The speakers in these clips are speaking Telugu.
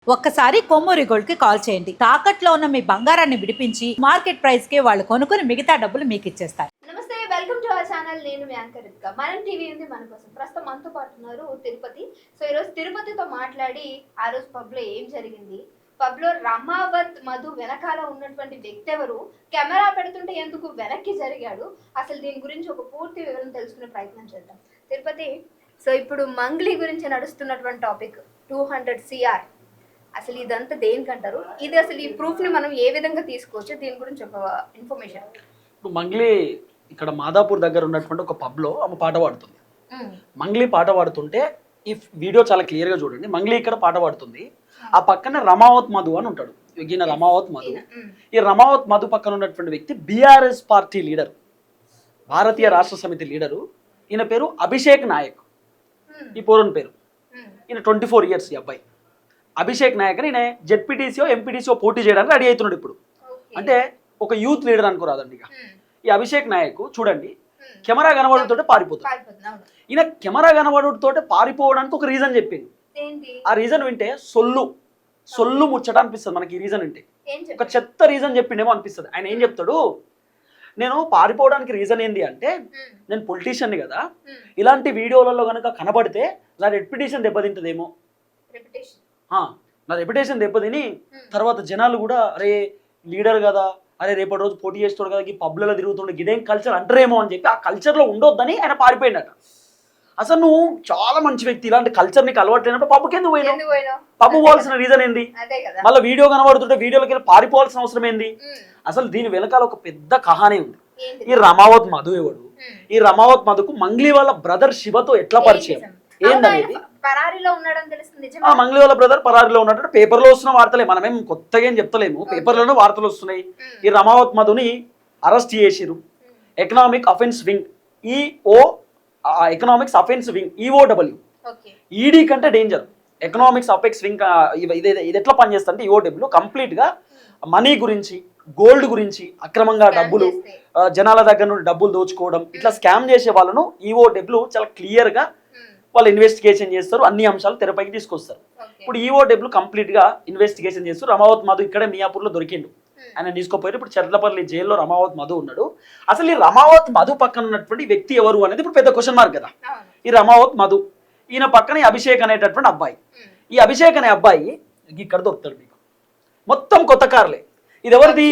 ఒక్కసారి కొమ్మూరి గోల్డ్ కి కాల్ చేయండి. తాకట్లో ఉన్న మీ బంగారాన్ని విడిపించి మార్కెట్ ప్రైస్ కి వాళ్ళు కొనుక్కుని మిగతా డబ్బులు మీకు ఇచ్చేస్తారు. నమస్తే, వెల్కమ్ టు అవర్ ఛానల్. నేను మీ యాంకర్ రితిక. మనం టీవీ ఉంది మన కోసం. ప్రస్తుతం మనతో పాటు ఉన్నారు తిరుపతి. సో ఈరోజు తిరుపతితో మాట్లాడి ఆ రోజు పబ్ లో ఏం జరిగింది, పబ్ లో రమావత్ మధు వెనకాల ఉన్నటువంటి వ్యక్తి ఎవరు, కెమెరా పెడుతుంటే ఎందుకు వెనక్కి జరిగాడు, అసలు దీని గురించి ఒక పూర్తి వివరం తెలుసుకునే ప్రయత్నం చేద్దాం. తిరుపతి, సో ఇప్పుడు మంగ్లీ గురించి నడుస్తున్నటువంటి టాపిక్ 200 CR, అసలు ఇదంతా దేనికంటారు, ఇది అసలు ఈ ప్రూఫ్ ని మనం ఏ విధంగా తీసుకోవచ్చు, దీని గురించి ఒక ఇన్ఫర్మేషన్. ఇప్పుడు మంగ్లీ ఇక్కడ మాదాపూర్ దగ్గర ఉన్నటువంటి ఒక పబ్లో ఆమె పాట పాడుతుంది. మంగ్లీ పాట పాడుతుంటే ఈ వీడియో చాలా క్లియర్గా చూడండి. మంగ్లీ ఇక్కడ పాట పాడుతుంది, ఆ పక్కన రమావత్ మధు అని ఉంటాడు. ఈయన రమావత్ మధు. ఈ రమావత్ మధు పక్కన ఉన్నటువంటి వ్యక్తి బీఆర్ఎస్ పార్టీ లీడర్, భారతీయ రాష్ట్ర సమితి లీడరు. ఈయన పేరు అభిషేక్ నాయక్. ఈ పూర్వం పేరు. ఈయన 24 years ఈ అబ్బాయి అభిషేక్ నాయక్ అని. ఈయన జెడ్పీటీసీఓ ఎంపీటీసీఓ పోటీ చేయడానికి రెడీ అవుతున్నాడు ఇప్పుడు. అంటే ఒక యూత్ లీడర్ అనుకోరాదండి. ఇక ఈ అభిషేక్ నాయక్ చూడండి, కెమెరా కనబడుతుంటే పారిపోతాడు. ఈయన కెమెరా కనబడుతుంటే పారిపోవడానికి ఒక రీజన్ చెప్పింది. ఆ రీజన్ వింటే సొల్లు ముచ్చట అనిపిస్తుంది మనకి. ఈ రీజన్ వింటే ఒక చెత్త రీజన్ చెప్పిండేమో అనిపిస్తుంది. ఆయన ఏం చెప్తాడు, నేను పారిపోవడానికి రీజన్ ఏంది అంటే, నేను పొలిటీషియన్ని కదా, ఇలాంటి వీడియోలలో కనుక కనబడితే నా రెప్యుటేషన్ దెబ్బతింటదేమో, నా రెప్యుటేషన్ దెబ్బతిని తర్వాత జనాలు కూడా అరే లీడర్ కదా, అరే రేపటి రోజు పోటీ చేస్తాడు కదా, ఈ పబ్లలో తిరుగుతుండే ఇదేం కల్చర్ అంటారేమో అని చెప్పి ఆ కల్చర్లో ఉండొద్దని ఆయన పారిపోయినట. అసలు నువ్వు చాలా మంచి వ్యక్తి, ఇలాంటి కల్చర్ నీకు అలవాటు లేనప్పుడు పబ్కి ఎందుకు పోయినావు? పబ్బు పోవాల్సిన రీజన్ ఏంది? మళ్ళీ వీడియో కనబడుతుంటే వీడియోలోకి వెళ్ళి పారిపోవాల్సిన అవసరం ఏంది? అసలు దీని వెనకాల ఒక పెద్ద కహానీ ఉంది. ఈ రమావత్ మధు ఎవడు? ఈ రమావత్ మధుకు మంగ్లీ వాళ్ళ బ్రదర్ శివతో ఎట్లా పరిచయం ఏందనేది. మంగ్లీ వాళ్ళ బ్రదర్ పరారీలో ఉన్నట్టు పేపర్లో వస్తున్న వార్తలే, మనమేం కొత్తగా ఏం చెప్తలేము, పేపర్లోనే వార్తలు వస్తున్నాయి. ఈ రమావత్ మధుని అరెస్ట్ చేసిరు. Economic offence wing, economics offence wing, EOW. ED కంటే డేంజర్ ఎకనామిక్స్ అఫెక్స్ వింగ్. ఇది ఎట్లా పనిచేస్తా అంటే EOW కంప్లీట్ గా మనీ గురించి, గోల్డ్ గురించి, అక్రమంగా డబ్బులు జనాల దగ్గర నుండి డబ్బులు దోచుకోవడం, ఇట్లా స్కామ్ చేసే వాళ్ళను EOW చాలా క్లియర్ గా వాళ్ళు ఇన్వెస్టిగేషన్ చేస్తారు, అన్ని అంశాలు తెరపైకి తీసుకొస్తారు. ఇప్పుడు EOW కంప్లీట్ గా ఇన్వెస్టిగేషన్ చేస్తారు. రమావత్ మధు ఇక్కడే మియాపూర్లో దొరికిండు, ఆయన తీసుకోపోయారు. ఇప్పుడు చెర్లపల్లి జైల్లో రమావత్ మధు ఉన్నాడు. అసలు ఈ రమావత్ మధు పక్కన ఉన్నటువంటి వ్యక్తి ఎవరు అనేది ఇప్పుడు పెద్ద క్వశ్చన్ మార్క్ కదా. ఈ రమావత్ మధు, ఈయన పక్కన ఈ అభిషేక్ అనేటటువంటి అబ్బాయి. ఈ అభిషేక్ అనే అబ్బాయి ఇక్కడ దొరుకుతాడు మీకు. మొత్తం కొత్త కార్లే. ఇది ఎవరిది?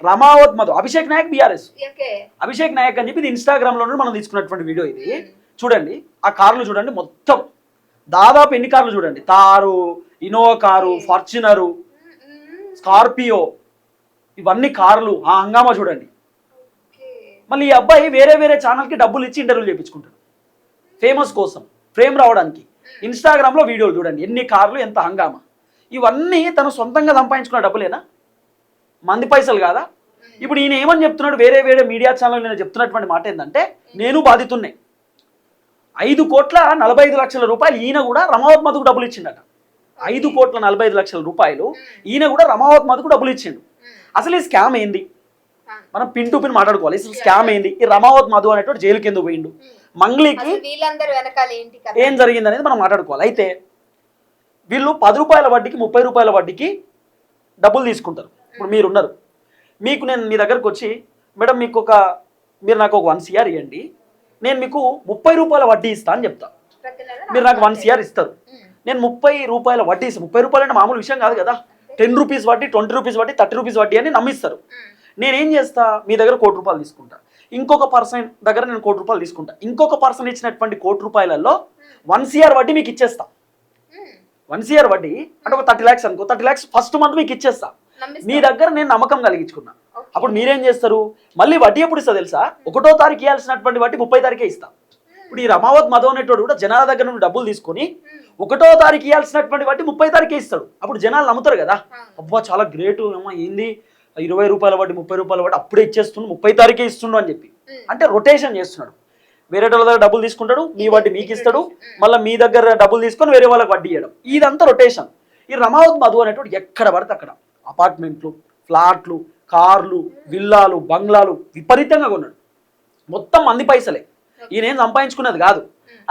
రమావత్ మధు. అభిషేక్ నాయక్ బీఆర్ఎస్. అభిషేక్ నాయక్ అని చెప్పి ఇది ఇన్స్టాగ్రామ్ లో మనం తీసుకున్నటువంటి వీడియో ఇది. చూడండి ఆ కార్లు చూడండి, మొత్తం దాదాపు ఎన్ని కార్లు చూడండి, తారు, ఇనోవా కారు, ఫార్చునరు, స్కార్పియో, ఇవన్నీ కార్లు. ఆ హంగామా చూడండి. మళ్ళీ ఈ అబ్బాయి వేరే వేరే ఛానల్కి డబ్బులు ఇచ్చి ఇంటర్వ్యూలు చేయించుకుంటాడు ఫేమస్ కోసం, ఫేమ్ రావడానికి. ఇన్స్టాగ్రామ్లో వీడియోలు చూడండి, ఎన్ని కార్లు, ఎంత హంగామా. ఇవన్నీ తను సొంతంగా సంపాదించుకున్న డబ్బులేనా? మంది పైసలు కాదా? ఇప్పుడు ఈయన ఏమని చెప్తున్నాడు, వేరే వేరే మీడియా ఛానల్ నేను చెప్తున్నటువంటి మాట ఏంటంటే, నేను బాధితున్నాయి 5,45,00,000 రూపాయలు ఈయన కూడా రమావత్ మధుకు డబ్బులు ఇచ్చిండట. 5,45,00,000 రూపాయలు ఈయన కూడా రమావత్ మధుకు డబ్బులు ఇచ్చిండు. అసలు ఈ స్కామ్ ఏంది? మనం పిన్ టు పిన్ మాట్లాడుకోవాలి. అసలు స్కామ్ ఏంది? ఈ రమావత్ మధు అనేటువంటి జైలుకి ఎందుకు పోయిండు? మంగ్లీకి ఏం జరిగింది అనేది మనం మాట్లాడుకోవాలి. అయితే వీళ్ళు 10 రూపాయల వడ్డీకి 30 రూపాయల వడ్డీకి డబ్బులు తీసుకుంటారు. ఇప్పుడు మీరున్నారు, మీకు నేను మీ దగ్గరకు వచ్చి, మేడం మీరు నాకు ఒక 1 CR ఇవ్వండి, నేను మీకు 30 రూపాయల వడ్డీ ఇస్తా అని చెప్తా. మీరు నాకు 1 CR ఇస్తారు, నేను 30 రూపాయల వడ్డీ ఇస్తాను. 30 రూపాయలు అంటే మామూలు విషయం కాదు కదా. 10 రూపీస్ వడ్డీ, 20 రూపీస్ వడ్డీ, 30 రూపీస్ వడ్డీ అని నమ్మిస్తారు. నేనేం చేస్తా, మీ దగ్గర 1 కోటి రూపాయలు తీసుకుంటా, ఇంకొక పర్సన్ దగ్గర నేను 1 కోటి రూపాయలు తీసుకుంటా, ఇంకొక పర్సన్ ఇచ్చినటువంటి 1 కోటి రూపాయలలో 1 CR వడ్డీ మీకు ఇచ్చేస్తా. 1 CR వడ్డీ అంటే ఒక 30 lakhs అనుకో, 30 lakhs ఫస్ట్ మంత్ మీకు ఇచ్చేస్తా. మీ దగ్గర నేను నమ్మకం కలిగించుకున్నా. అప్పుడు మీరేం చేస్తారు, మళ్ళీ వడ్డీ ఎప్పుడు ఇస్తా తెలుసా? 1వ తారీఖు ఇవ్వాల్సినటువంటి వడ్డీ 30 తారీఖే ఇస్తా. ఇప్పుడు ఈ రమావత్ మధు అనేటోడు కూడా జనాల దగ్గర నుండి డబ్బులు తీసుకొని 1వ తారీఖు ఇవ్వాల్సినటువంటి వడ్డీ 30 తారీఖే ఇస్తాడు. అప్పుడు జనాలు నమ్ముతారు కదా, అబ్బా చాలా గ్రేట్, ఏమో ఏంది 20 రూపాయల వడ్డీ 30 రూపాయల వడ్డీ అప్పుడే ఇచ్చేస్తుండు, 30 తారీఖే ఇస్తుండు అని చెప్పి. అంటే రొటేషన్ చేస్తున్నాడు. వేరే వాళ్ళ దగ్గర డబ్బులు తీసుకుంటాడు, మీ వడ్డీ మీకు ఇస్తాడు, మళ్ళీ మీ దగ్గర డబ్బులు తీసుకొని వేరే వాళ్ళకి వడ్డీ ఇవ్వడం, ఇదంతా రొటేషన్. ఈ రమావత్ మధు అనేటోడు ఎక్కడ పడితే అక్కడ అపార్ట్మెంట్లు, ఫ్లాట్లు, కార్లు, విల్లాలు, బంగ్లాలు విపరీతంగా కొన్నాడు. మొత్తం మంది పైసలే, ఈయనేం సంపాదించుకున్నది కాదు.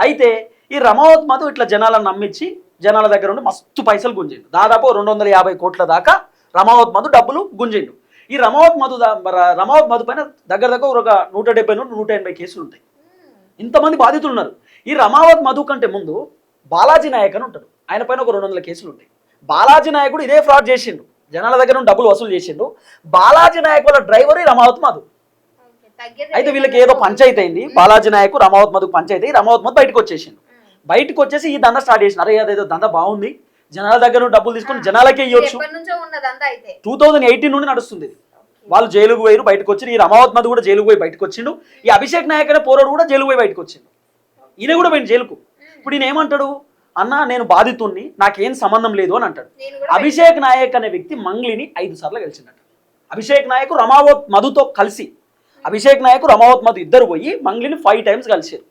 అయితే ఈ రమావత్ మధు ఇట్లా జనాలను నమ్మించి జనాల దగ్గర ఉండి మస్తు పైసలు గుంజిండు. దాదాపు 250 కోట్ల దాకా రమావత్ మధు డబ్బులు గుంజిండు. ఈ రమావత్ మధు పైన దగ్గర ఒక 170 నుండి 180 కేసులు ఉంటాయి. ఇంతమంది బాధితులు ఉన్నారు. ఈ రమావత్ మధు కంటే ముందు బాలాజీ నాయక్ అని ఉంటాడు, ఆయన పైన ఒక 200 కేసులు ఉంటాయి. బాలాజీ నాయకుడు ఇదే ఫ్రాడ్ చేసిండు, జనాల దగ్గర నుండి డబ్బులు వసూలు చేసిండు. బాలాజీ నాయక్ వాళ్ళ డ్రైవర్ ఈ రమావత్ మధు. అయితే వీళ్ళకి ఏదో పంచాయతీ అయింది, బాలాజీ నాయక్ రమావత్ మధుకు పంచాయతీ, రమావత్ మధు బయటకు వచ్చేసిండు. బయటకు వచ్చేసి ఈ దందా స్టార్ట్ చేసిన, అరే అదేదో దందా బాగుంది, జనాల దగ్గర నుండి డబ్బులు తీసుకొని జనాలకే ఇవ్వచ్చు. 2018 నుండి నడుస్తుంది. వాళ్ళు జైలుకు పోయి బయటకు వచ్చి, ఈ రమావత్ మధు కూడా జైలుకు పోయి బయటకు వచ్చిండు. ఈ అభిషేక్ నాయక్ అనే పోరాడు కూడా జైలుకు పోయి బయటకు వచ్చిండు. ఈయన కూడా పోయింది జైలుకు. ఇప్పుడు ఈయన ఏమంటాడు, అన్న నేను బాధితుణ్ణి, నాకేం సంబంధం లేదు అని అంటాడు. అభిషేక్ నాయక్ అనే వ్యక్తి మంగ్లీని 5 సార్లు గెలిచిండట. అభిషేక్ నాయక్ రమావత్ మధుతో కలిసి, అభిషేక్ నాయక్ రమావత్ మధు ఇద్దరు పోయి మంగ్లీని 5 టైమ్స్ కలిసారు.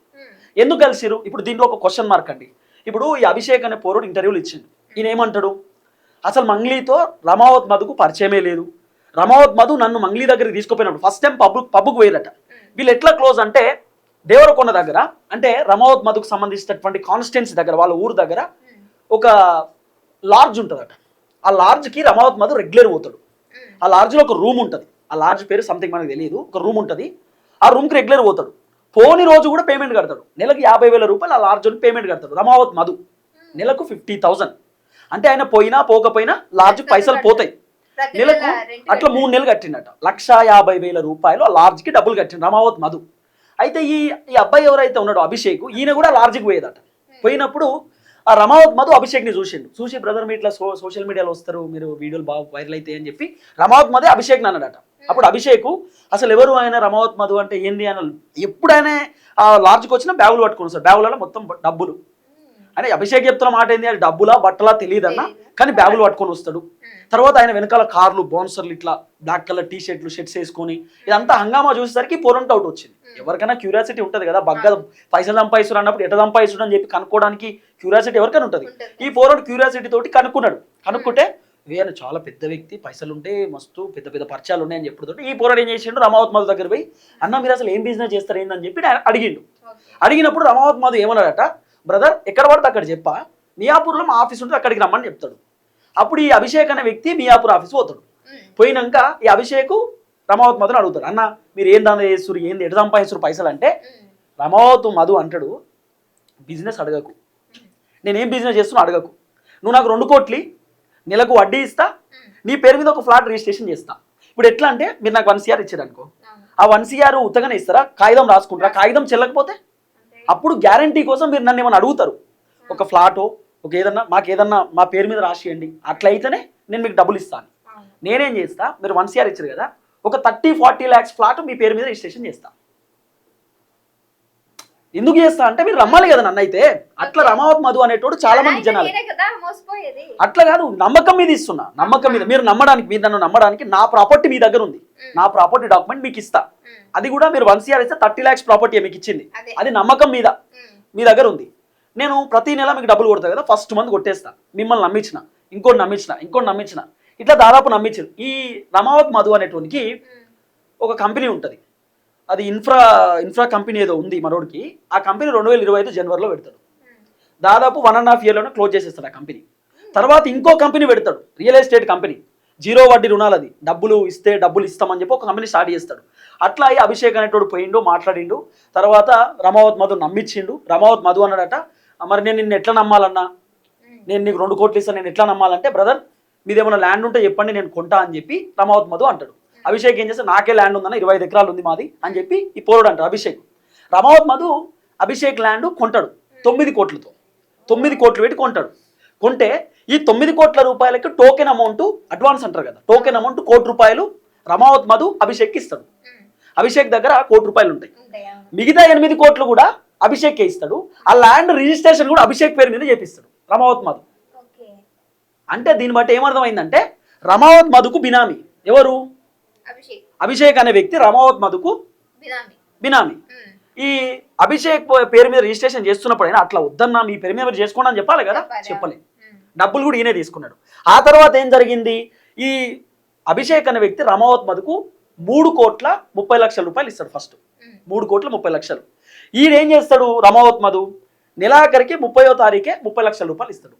ఎందుకు కలిసిరు? ఇప్పుడు దీంట్లో ఒక క్వశ్చన్ మార్క్ అండి. ఇప్పుడు ఈ అభిషేక్ అనే పోరుడు ఇంటర్వ్యూలు ఇచ్చిండు. ఈయన ఏమంటాడు, అసలు మంగ్లీతో రమావత్ మధుకు పరిచయమే లేదు, రమావత్ మధు నన్ను మంగ్లీ దగ్గరికి తీసుకుపోయినప్పుడు ఫస్ట్ టైం పబ్బుకు పోయిరట. వీళ్ళు ఎట్లా క్లోజ్ అంటే, దేవరకొండ దగ్గర, అంటే రమావత్ మధుకు సంబంధించినటువంటి కాన్స్టిట్యున్సీ దగ్గర, వాళ్ళ ఊరు దగ్గర ఒక లాడ్జ్ ఉంటుందట. ఆ లాడ్జ్కి రమావత్ మధు రెగ్యులర్ పోతాడు. ఆ లాడ్జ్లో ఒక రూమ్ ఉంటుంది, ఆ లాడ్జ్ పేరు సంథింగ్ మనకు తెలియదు, ఒక రూమ్ ఉంటుంది. ఆ రూమ్కి రెగ్యులర్ పోతాడు. పోని రోజు కూడా పేమెంట్ కడతాడు. నెలకు 50,000 రూపాయలు ఆ లాడ్జ్ పేమెంట్ కడతాడు రమావత్ మధు. నెలకు 50,000. అంటే ఆయన పోయినా పోకపోయినా లాడ్జ్ పైసలు పోతాయి. నెలకు అట్లా 3 నెలలు కట్టిండట. 1,50,000 రూపాయలు ఆ లాడ్జ్కి డబ్బులు కట్టిండు రమావత్ మధు. అయితే ఈ అబ్బాయి ఎవరైతే ఉన్నాడో అభిషేక్, ఈయన కూడా లాడ్జ్కి పోయేదట. పోయినప్పుడు ఆ రమావత్ మధు అభిషేక్ని చూసి బ్రదర్ మీరు ఇట్లా సోషల్ మీడియాలో వస్తారు, మీరు వీడియోలు బాగా వైరల్ అవుతాయి అని చెప్పి రమావత్ మధు అభిషేక్ని అన్నాడట. అప్పుడు అభిషేక్ అసలు ఎవరు ఆయన రమావత్ మధు అంటే ఏంది అని, ఎప్పుడైనా ఆ లాడ్జ్కి వచ్చినా బ్యాగులు పట్టుకుని వస్తారు, బ్యాగులలో మొత్తం డబ్బులు. అని అభిషేక్ చెప్తున్న మాట ఏంది, అది డబ్బులా బట్టలా తెలియదన్న, కానీ బ్యాగులు పట్టుకొని వస్తాడు. తర్వాత ఆయన వెనకాల కార్లు, బౌన్సర్లు, ఇట్లా బ్లాక్ కలర్ టీ షర్ట్లు, షర్ట్స్ వేసుకొని ఇదంతా హంగామా చూసేసరికి పోరంట్ అవుట్ వచ్చింది. ఎవరికైనా క్యూరియాసిటీ ఉంటుంది కదా, బగ్గ పైసలు సంపాదిస్తున్నారు అన్నప్పుడు ఎట సంపాదిస్తుడు అని చెప్పి కనుక్కోవడానికి క్యూరియాసిటీ ఎవరికైనా ఉంటుంది. ఈ పోరంట్ క్యూరియాసిటీ తోటి కనుక్కుంటే ఈయన చాలా పెద్ద వ్యక్తి, పైసలు ఉంటే మస్తు పెద్ద పెద్ద పరిచయాలు ఉన్నాయని చెప్పుడుతోటి ఈ పోరాడు ఏం చేసిండు, రమావత్ మధు దగ్గర పోయి అన్న మీరు అసలు ఏం బిజినెస్ చేస్తారు ఏందని చెప్పి అడిగిండు. అడిగినప్పుడు రమావత్ మధు ఏమన్నాడట, బ్రదర్ ఎక్కడ పడితే అక్కడ చెప్పా, మియాపూర్లో మా ఆఫీస్ ఉంటుంది అక్కడికి రమ్మని చెప్తాడు. అప్పుడు ఈ అభిషేక్ అనే వ్యక్తి మియాపూర్ ఆఫీస్ పోతాడు. పోయినాక ఈ అభిషేక్ రమావత్ మధుని అడుగుతాడు, అన్న మీరు ఏం దందా చేస్తారు, ఏంది ఎటు సంపాదిస్తారు పైసలు అంటే, రమావత్ మధు అంటాడు, బిజినెస్ అడగకు, నేనేం బిజినెస్ చేస్తున్నా అడగకు, నువ్వు నాకు 2 కోట్లు నెలకు వడ్డీ ఇస్తా, నీ పేరు మీద ఒక ఫ్లాట్ రిజిస్ట్రేషన్ చేస్తా. ఇప్పుడు ఎట్లా అంటే, మీరు నాకు 1 CR ఇచ్చారు అనుకో, ఆ 1 CR ఉత్తగానే ఇస్తారా, కాగితం రాసుకుంటారా, కాగితం చెల్లకపోతే అప్పుడు గ్యారంటీ కోసం మీరు నన్ను ఏమైనా అడుగుతారు, ఒక ఫ్లాటో ఒక ఏదన్నా మాకు ఏదన్నా మా పేరు మీద రాసియండి, అట్లయితేనే నేను మీకు డబ్బులు ఇస్తాను. నేనేం చేస్తా, మీరు 1 CR ఇచ్చారు కదా, ఒక 30-40 lakhs ఫ్లాట్ మీ పేరు మీద రిజిస్ట్రేషన్ చేస్తా. ఎందుకు చేస్తా అంటే మీరు రమ్మాలి కదా నన్ను. అయితే అట్లా రమావత్ మధు అనేటోడు చాలా మంది జనాలు అట్లా కాదు, నమ్మకం మీద ఇస్తున్నా, నమ్మకం మీద మీరు నమ్మడానికి, మీరు నన్ను నమ్మడానికి నా ప్రాపర్టీ మీ దగ్గర ఉంది, నా ప్రాపర్టీ డాక్యుమెంట్ మీకు ఇస్తా, అది కూడా మీరు 1 CR ఇస్తే 30 lakhs ప్రాపర్టీ మీకు ఇచ్చింది, అది నమ్మకం మీద మీ దగ్గర ఉంది. నేను ప్రతి నెల మీకు డబ్బులు కొడతా కదా, ఫస్ట్ మంత్ కొట్టేస్తా, మిమ్మల్ని నమ్మించిన, ఇంకోటి నమ్మించిన, ఇట్లా దాదాపు నమ్మించారు. ఈ రమావత్ మధు అనేటువంటి ఒక కంపెనీ ఉంటుంది, అది ఇన్ఫ్రా కంపెనీ ఏదో ఉంది మనోడికి. ఆ కంపెనీ 2025 జనవరిలో పెడతాడు. దాదాపు 1.5 yearలోనే క్లోజ్ చేసేస్తాడు ఆ కంపెనీ. తర్వాత ఇంకో కంపెనీ పెడతాడు, రియల్ ఎస్టేట్ కంపెనీ, 0 వడ్డీ రుణాలు, అది డబ్బులు ఇస్తే డబ్బులు ఇస్తామని చెప్పి ఒక కంపెనీ స్టార్ట్ చేస్తాడు. అట్లా ఈ అభిషేక్ అనేటోడు పోయిండు, మాట్లాడిండు. తర్వాత రమావత్ మధు నమ్మించిండు. రమావత్ మధు అన్నాడట, మరి నేను నిన్ను ఎట్లా నమ్మాలన్నా, నేను నీకు 2 కోట్లు ఇస్తాను, నేను ఎట్లా నమ్మాలంటే, బ్రదర్ మీదేమైనా ల్యాండ్ ఉంటే చెప్పండి నేను కొంటా అని చెప్పి రమావత్ మధు అంటాడు. అభిషేక్ ఏం చేస్తే, నాకే ల్యాండ్ ఉందన్న 25 ఎకరాలు ఉంది మాది అని చెప్పి ఈ పోరుడు అంటాడు అభిషేక్. రమావత్ మధు అభిషేక్ ల్యాండ్ కొంటాడు 9 కోట్లతో, 9 కోట్లు పెట్టి కొంటాడు. కొంటే ఈ 9 కోట్ల రూపాయలకి టోకెన్ అమౌంట్, అడ్వాన్స్ అంటారు కదా, టోకెన్ అమౌంట్ 1 కోటి రూపాయలు రమావత్ మధు అభిషేక్కి ఇస్తాడు. అభిషేక్ దగ్గర 1 కోటి రూపాయలు ఉంటాయి. మిగతా 8 కోట్లు కూడా అభిషేక్కే ఇస్తాడు. ఆ ల్యాండ్ రిజిస్ట్రేషన్ కూడా అభిషేక్ పేరు మీద చేపిస్తాడు రమావత్ మధు. అంటే దీన్ని బట్టి ఏమర్థమైందంటే, రమావత్ మధుకు బినామీ ఎవరు, అభిషేక్ అనే వ్యక్తి రమావత్ మధుకు బినామీ. ఈ అభిషేక్ పేరు మీద రిజిస్ట్రేషన్ చేస్తున్నప్పుడు అయినా అట్లా వద్దన్నా మీ పేరు మీద చేసుకోండి అని చెప్పాలి కదా, చెప్పలే. డబ్బులు కూడా ఈయనే తీసుకున్నాడు. ఆ తర్వాత ఏం జరిగింది, ఈ అభిషేక్ అనే వ్యక్తి రమావత్ మధుకు 3,30,00,000 రూపాయలు ఇస్తాడు. ఫస్ట్ 3,30,00,000. ఈయనేం చేస్తాడు, రమావత్ మధు నెలాఖరికి 30వ తారీఖే 30 లక్షల రూపాయలు ఇస్తాడు.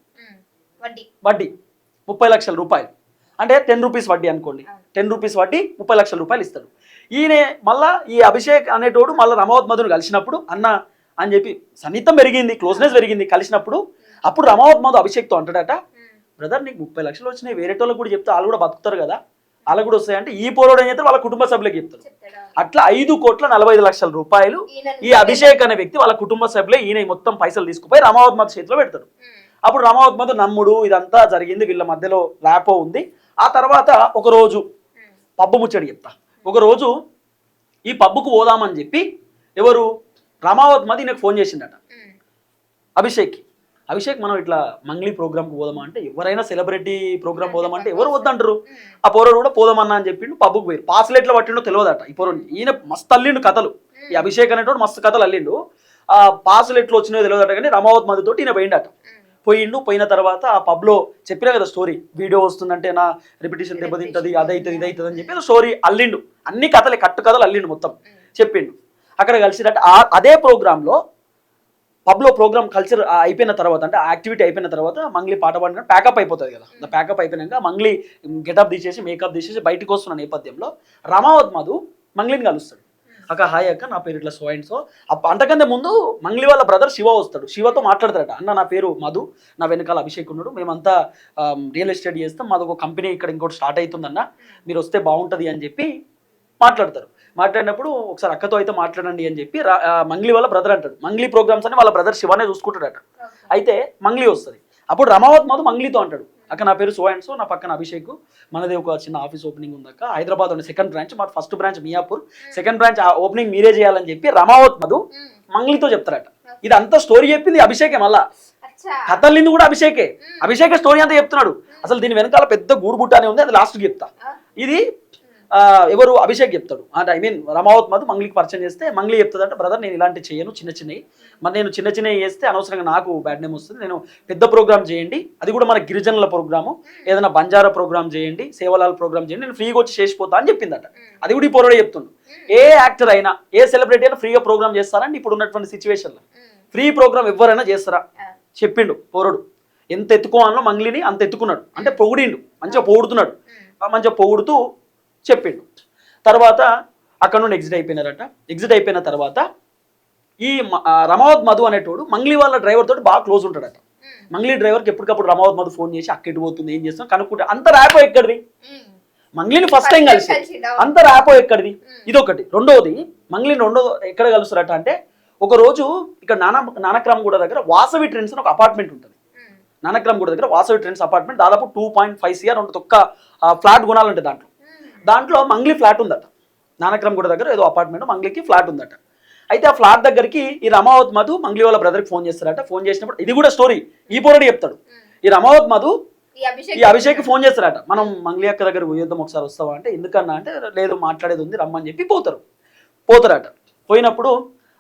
వడ్డీ 30 లక్షల రూపాయలు అంటే 10 రూపీస్ వడ్డీ అనుకోండి. 10 రూపీస్ వడ్డీ 30 లక్షల రూపాయలు ఇస్తాడు. ఈయనే మళ్ళా ఈ అభిషేక్ అనేటోడు మళ్ళీ రమావత్ మధుని కలిసినప్పుడు అన్న అని చెప్పి సన్నిహితం పెరిగింది, క్లోజ్నెస్ పెరిగింది. కలిసినప్పుడు అప్పుడు రమావత్ మధు అభిషేక్తో అంటాడట, బ్రదర్ నీకు 30 లక్షలు వచ్చినాయి, వేరే వాళ్ళకి కూడా చెప్తే వాళ్ళు కూడా బతుకుతారు కదా, వాళ్ళకు కూడా వస్తాయంటే ఈ పోరోడు ఏం చేస్తారు వాళ్ళ కుటుంబ సభ్యులకు చెప్తారు. అట్లా 5,45,00,000 రూపాయలు ఈ అభిషేక్ అనే వ్యక్తి వాళ్ళ కుటుంబ సభ్యులే ఈయన మొత్తం పైసలు తీసుకుపోయి రమావత్ మధు చేతిలో పెడతాడు. అప్పుడు రమావత్ మధు నమ్ముడు ఇదంతా జరిగింది, వీళ్ళ మధ్యలో ర్యాపో ఉంది. ఆ తర్వాత ఒక రోజు పబ్బు ముచ్చడి చెప్తా. ఒక రోజు ఈ పబ్బుకు పోదామని చెప్పి ఎవరు రమావత్ మధు ఈయనకు ఫోన్ చేసిండట అభిషేక్కి. అభిషేక్ మనం ఇట్లా మంగ్లీ ప్రోగ్రామ్కి పోదామా అంటే ఎవరైనా సెలబ్రిటీ ప్రోగ్రామ్ పోదామంటే ఎవరు వద్దంటారు. ఆ పోరోడు కూడా పోదామన్నా అని చెప్పిండు. పబ్బుకు పోయి పాసులు ఎట్లా పట్టిండో తెలియదట ఈ పోరోడు. ఈయన మస్తు అల్లిండు కథలు, ఈ అభిషేక్ అనేటోడు మస్తు కథలు అల్లిండు. ఆ పాసులు ఎట్లా వచ్చినాయో తెలియదట కానీ రమావత్ మధు తోటి ఈయన పోయిండట. పోయిన తర్వాత ఆ పబ్లో చెప్పినా కదా స్టోరీ, వీడియో వస్తుందంటే నా రిపిటేషన్ దెబ్బతింటది, అదైతుంది ఇదైతుంది అని చెప్పి స్టోరీ అల్లిండు. అన్ని కథలే కట్టు కథలు అల్లిండు మొత్తం చెప్పిండు. అక్కడ కలిసినట్టు అదే ప్రోగ్రాంలో పబ్లో ప్రోగ్రామ్ కల్చర్ అయిపోయిన తర్వాత అంటే యాక్టివిటీ అయిపోయిన తర్వాత మంగ్లీ పాట పాడిన ప్యాకప్ అయిపోతుంది కదా. ప్యాకప్ అయిపోయినాక మంగ్లీ గెటప్ తీసేసి మేకప్ తీసేసి బయటకు వస్తున్న నేపథ్యంలో రమావత్ మధు మంగ్లీని కలుస్తాడు. అక్క హాయ్ అక్క నా పేరు ఇట్లా సో అండ్ సో. అంతకంటే ముందు మంగ్లీ వాళ్ళ బ్రదర్ శివ వస్తాడు. శివతో మాట్లాడతాడట, అన్న నా పేరు మధు, నా వెనకాల అభిషేక్ ఉన్నాడు, మేమంతా రియల్ ఎస్టేట్ చేస్తాం, మాది ఒక కంపెనీ ఇక్కడ ఇంకోటి స్టార్ట్ అవుతుందన్న, మీరు వస్తే బాగుంటుంది అని చెప్పి మాట్లాడతారు. మాట్లాడినప్పుడు ఒకసారి అక్కతో అయితే మాట్లాడండి అని చెప్పి మంగ్లీ వాళ్ళ బ్రదర్ అంటాడు. మంగ్లీ ప్రోగ్రామ్స్ అని వాళ్ళ బ్రదర్ శివనే చూసుకుంటాడట. అయితే మంగ్లీ వస్తుంది. అప్పుడు రమావత్ మధు మంగ్లీతో అంటాడు, అక్క నా పేరు సో అండ్ సో, నా పక్కన అభిషేక్, మనది ఒక చిన్న ఆఫీస్ ఓపెనింగ్ ఉంది అక్క, హైదరాబాద్ ఉన్న సెకండ్ బ్రాంచ్, మా first branch Miyapur, second branch opening మీరే చేయాలని చెప్పి రమావత్ మధు మంగ్లీతో చెప్తారట. ఇది అంతా స్టోరీ చెప్పింది అభిషేకే, మళ్ళా కథల్లింది కూడా అభిషేకే. అభిషేకే స్టోరీ అంతా చెప్తున్నాడు. అసలు దీని వెనకాల పెద్ద గూడుబుట్టానే ఉంది, అది లాస్ట్కి చెప్తా. ఇది ఎవరు అభిషేక్ చెప్తాడు, అంటే ఐ మీన్ రమావత్ మధు మంగ్లీకి పరిచయం చేస్తే మంగ్లీ చెప్తుందంటే, బ్రదర్ నేను ఇలాంటివి చేయను, చిన్నవి మరి నేను చిన్నవి చేస్తే అనవసరంగా నాకు బ్యాడ్ నేమ్ వస్తుంది, నేను పెద్ద ప్రోగ్రామ్ చేయండి, అది కూడా మన గిరిజనుల ప్రోగ్రాము, ఏదైనా బంజారా ప్రోగ్రామ్ చేయండి, సేవలాల్ ప్రోగ్రామ్ చేయండి, నేను ఫ్రీగా వచ్చి చేసిపోతా అని చెప్పిందట. అది కూడా ఈ పోరాడే చెప్తుండు. ఏ యాక్టర్ అయినా ఏ సెలబ్రిటీ అయినా ఫ్రీగా ప్రోగ్రామ్ చేస్తారండి ఇప్పుడు ఉన్నటువంటి సిచ్యువేషన్లో? ఫ్రీ ప్రోగ్రామ్ ఎవరైనా చేస్తారా? చెప్పిండు పోరుడు. ఎంత ఎత్తుకోవాలో మంగ్లీని అంత ఎత్తుకున్నాడు, అంటే పొగిడిండు, మంచిగా పొగుడుతున్నాడు, మంచిగా పొగుడుతూ చెప్పిండు. తర్వాత అక్కడ నుండి ఎగ్జిట్ అయిపోయినారట. ఎగ్జిట్ అయిపోయిన తర్వాత ఈ రమావత్ మధు అనేటోడు మంగ్లీ వాళ్ళ డ్రైవర్ తోటి బాగా క్లోజ్ ఉంటాడట. మంగ్లీ డ్రైవర్కి ఎప్పటికప్పుడు రమావత్ మధు ఫోన్ చేసి అక్క ఎటు పోతుంది, ఏం చేస్తాం కనుక్కుంటే, అంత ర్యాపో ఎక్కడిది? మంగ్లీని ఫస్ట్ టైం కలిసి అంత ర్యాపో ఎక్కడిది? ఇదొకటి. రెండోది మంగ్లీని ఎక్కడ కలుస్తారట అంటే, ఒక రోజు ఇక్కడ నానక్రామ్గూడ దగ్గర వాసవి ట్రెండ్స్ అని ఒక అపార్ట్మెంట్ ఉంటుంది. నానక్రామ్గూడ దగ్గర వాసవి ట్రెండ్స్ అపార్ట్మెంట్, దాదాపు 2.5 CR ఉంటుంది. ఒక్క ఫ్లాట్ కొనాలంటే దాంట్లో మంగ్లీ ఫ్లాట్ ఉందట. నానక్రామ్గూడ దగ్గర ఏదో అపార్ట్మెంట్, మంగ్లీకి ఫ్లాట్ ఉందట. అయితే ఆ ఫ్లాట్ దగ్గరికి ఈ రమావత్ మధు మంగ్లీ వాళ్ళ బ్రదర్కి ఫోన్ చేస్తారట. ఫోన్ చేసినప్పుడు ఇది కూడా స్టోరీ ఈ పోరాడు చెప్తాడు. ఈ రమావత్ మధు ఈ అభిషేక్ ఫోన్ చేస్తారట, మనం మంగ్లీ అక్క దగ్గర పోయేద్దాం ఒకసారి, వస్తావా అంటే, ఎందుకన్నా అంటే, లేదు మాట్లాడేది ఉంది రమ్మని చెప్పి పోతారట. పోయినప్పుడు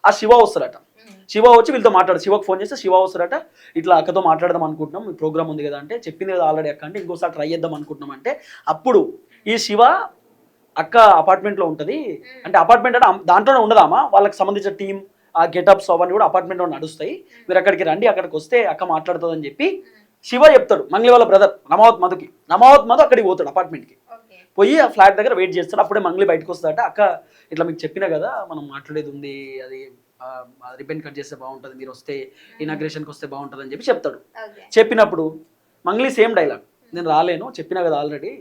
ఆ శివ వస్తారట. శివ వచ్చి వీళ్ళతో శివకు ఫోన్ చేస్తే శివ వస్తారట, ఇట్లా అక్కతో మాట్లాడదాం అనుకుంటున్నాం, ఈ ప్రోగ్రామ్ ఉంది కదా అంటే, చెప్పింది కదా ఆల్రెడీ అక్క అంటే, ఇంకోసారి ట్రై చేద్దాం అనుకుంటున్నాం అంటే, అప్పుడు ఈ శివ అక్క అపార్ట్మెంట్లో ఉంటుంది అంటే, అపార్ట్మెంట్ అంటే దాంట్లోనే ఉండదామా, వాళ్ళకి సంబంధించిన టీం ఆ గెటప్స్ అవన్నీ కూడా అపార్ట్మెంట్లో నడుస్తాయి, మీరు అక్కడికి రండి, అక్కడికి వస్తే అక్క మాట్లాడుతుందని చెప్పి శివ చెప్తాడు మంగ్లీ వాళ్ళ బ్రదర్ రమావత్ మధుకి. రమావత్ మధు అక్కడికి పోతాడు, అపార్ట్మెంట్కి పోయి ఆ ఫ్లాట్ దగ్గర వెయిట్ చేస్తాడు. అప్పుడే మంగ్లీ బయటకు వస్తాడట, అక్క ఇట్లా మీకు చెప్పినా కదా మనం మాట్లాడేది ఉంది, అది రిబన్ కట్ చేస్తే బాగుంటుంది, మీరు వస్తే ఇనాగ్రేషన్కి వస్తే బాగుంటుంది అని చెప్పి చెప్తాడు. చెప్పినప్పుడు మంగ్లీ సేమ్ డైలాగ్, నేను రాలేను, చెప్పినా కదా ఆల్రెడీ,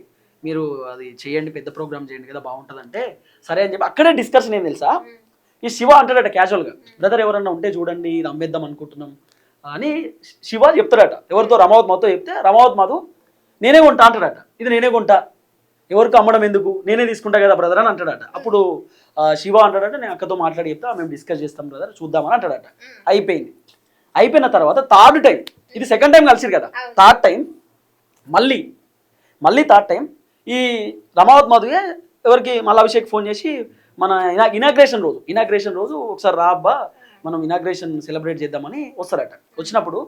మీరు అది చేయండి, పెద్ద ప్రోగ్రామ్ చేయండి కదా బాగుంటుంది అంటే, సరే అని చెప్పి అక్కడే డిస్కషన్ ఏం తెలుసా, ఈ శివ అంటాడట క్యాజువల్గా, బ్రదర్ ఎవరన్నా ఉంటే చూడండి, ఇది అమ్మేద్దాం అనుకుంటున్నాం అని శివ చెప్తాడట. ఎవరితో? రమావత్ మధుతో చెప్తే, రమావత్ మధు నేనే కొంటా అంటాడట. ఇది నేనే కొంటా, ఎవరికి అమ్మడం ఎందుకు, నేనే తీసుకుంటా కదా బ్రదర్ అని అంటాడట. అప్పుడు శివ అంటాడట, నేను అక్కతో మాట్లాడి చెప్తా, మేము డిస్కస్ చేస్తాం బ్రదర్, చూద్దామని అంటాడట. అయిపోయింది. అయిపోయిన తర్వాత థర్డ్ టైం, ఇది సెకండ్ టైం కలిసిరు కదా, థర్డ్ టైం మళ్ళీ థర్డ్ టైం ఈ రమావత్ మధుయే ఎవరికి మళ్ళీ అభిషేక్ ఫోన్ చేసి, మన ఇనాగ్రేషన్ రోజు ఒకసారి రా అబ్బా, మనం ఇనాగ్రేషన్ సెలబ్రేట్ చేద్దామని వస్తారట. వచ్చినప్పుడు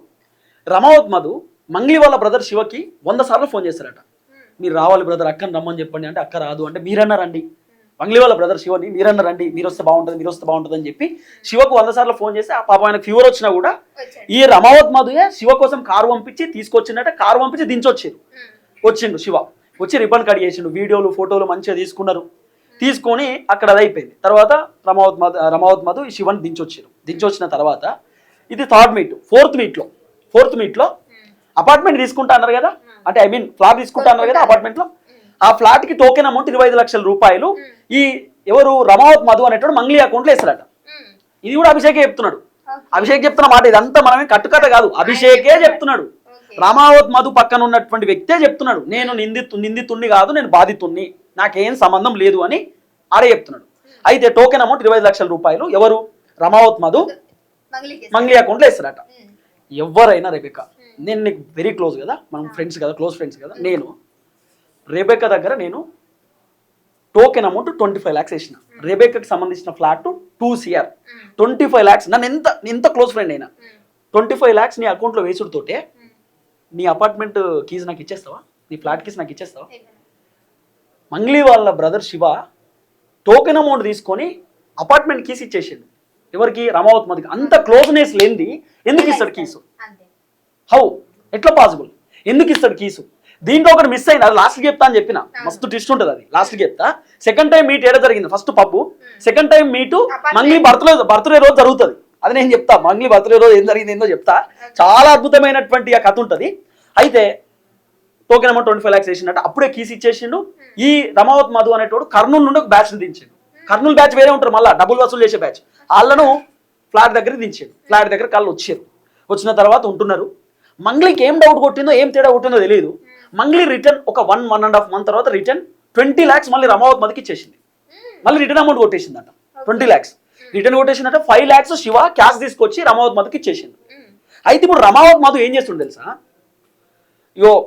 రమావత్ మధు మంగ్లీ వాళ్ళ బ్రదర్ శివకి 100 సార్లు ఫోన్ చేస్తారట, మీరు రావాలి బ్రదర్, అక్కని రమ్మని చెప్పండి అంటే, అక్క రాదు అంటే, మీరన్నా రండి, మంగ్లీ వాళ్ళ బ్రదర్ శివని మీరన్న రండి, మీరు వస్తే బాగుంటుంది అని చెప్పి శివకు 100 సార్లు ఫోన్ చేసి ఆ పాప ఆయనకు ఫీవర్ వచ్చినా కూడా ఈ రమావత్ మధుయే శివ కోసం కారు పంపించి తీసుకొచ్చిందట. కారు పంపించి దించొచ్చారు. వచ్చిండు శివ, వచ్చి రిబ్బన్ కట్ చేసిండు, వీడియోలు ఫోటోలు మంచిగా తీసుకున్నారు. తీసుకొని అక్కడ అది అయిపోయింది. తర్వాత రమావత్ మధు ఈ శివని దించొచ్చిన తర్వాత ఇది థర్డ్ మీట్. ఫోర్త్ మీట్లో అపార్ట్మెంట్ తీసుకుంటా అన్నారు కదా, అంటే ఐ మీన్ ఫ్లాట్ తీసుకుంటా అన్నారు కదా అపార్ట్మెంట్ లో. ఆ ఫ్లాట్ కి టోకెన్ అమౌంట్ 25 లక్షల రూపాయలు ఈ ఎవరు రమావత్ మధు అనేటోడు మంగ్లీ అకౌంట్ లో వేస్తారట. ఇది కూడా అభిషేకే చెప్తున్నాడు. అభిషేక్ చెప్తున్న మాట ఇదంతా మనమే కట్టుకథ కాదు, అభిషేకే చెప్తున్నాడు. రమావత్ మధు పక్కన ఉన్నటువంటి వ్యక్తే చెప్తున్నాడు, నేను నిందితుణ్ణి కాదు, నేను బాధితుణ్ణి, నాకేం సంబంధం లేదు అని ఆడే చెప్తున్నాడు. అయితే టోకెన్ అమౌంట్ 25 లక్షల రూపాయలు ఎవరు రమావత్ మధు మంగ్లీ అకౌంట్ లో వేస్తారట. ఎవరైనా రెబెకా, నేను నీకు వెరీ క్లోజ్ కదా, మనం ఫ్రెండ్స్ కదా, క్లోజ్ ఫ్రెండ్స్ కదా, నేను రెబెకా దగ్గర నేను టోకెన్ అమౌంట్ 25 lakhs వేసిన. రెబెకాకి సంబంధించిన ఫ్లాట్ 2 CR 25 lakhs. నన్ను ఎంత క్లోజ్ ఫ్రెండ్ అయినా 25 lakhs నీ అకౌంట్లో వేసుడుతోటే నీ అపార్ట్మెంట్ కీస్ నాకు ఇచ్చేస్తావా, నీ ఫ్లాట్ కీస్ నాకు ఇచ్చేస్తావా? మంగ్లీ వాళ్ళ బ్రదర్ శివ టోకెన్ అమౌంట్ తీసుకొని అపార్ట్మెంట్ కీస్ ఇచ్చేసాడు. ఎవరికి? రమావత్ మధుకి. అంత క్లోజ్నెస్ లేనిది ఎందుకు ఇస్తాడు కీసు? హౌ, ఎట్లా పాసిబుల్? ఎందుకు ఇస్తాడు కీసు? దీంట్లో ఒకటి మిస్ అయింది, అది లాస్ట్కి చెప్తా అని చెప్పిన, మస్తు ట్విస్ట్ ఉంటుంది, అది లాస్ట్కి చెప్తా. సెకండ్ టైం మీట్ ఏడా జరిగింది? First pub, second time meet Mangli birthday రోజు జరుగుతుంది. అది నేను చెప్తా, మంగ్లీ బర్త్డే రోజు ఏం జరిగింది ఏందో చెప్తా. చాలా అద్భుతమైనటువంటి ఆ కథ ఉంటుంది. అయితే టోకెన్ అమౌంట్ 25 lakhs వేసినట్టు అప్పుడే కీస్ ఇచ్చేసిండు. ఈ రమావత్ మధు అనేటోడు కర్నూలు నుండి ఒక బ్యాచ్ దించాడు. కర్నూలు బ్యాచ్ వేరే ఉంటారు, మళ్ళీ డబ్బులు వసూలు చేసే బ్యాచ్. వాళ్ళను ఫ్లాట్ దగ్గర దించాడు. ఫ్లాట్ దగ్గర కళ్ళు వచ్చారు. వచ్చిన తర్వాత ఉంటున్నారు. మంగ్లీకి ఏం డౌట్ కొట్టిందో, ఏం తేడా కొట్టిందో తెలియదు. మంగ్లీ రిటర్న్ ఒక 1.5 months తర్వాత రిటర్న్ 20 lakhs మళ్ళీ రమావత్ మధుకి ఇచ్చేసింది. మళ్ళీ రిటర్న్ అమౌంట్ కొట్టేసిందట 20 lakhs. రిటర్న్ కొట్టేసిందట. 5 lakhs శివ క్యాష్ తీసుకొచ్చి రమావత్ మధుకి ఇచ్చేసింది. అయితే ఇప్పుడు రమావత్ మధు ఏం చేస్తుండే తెలుసా?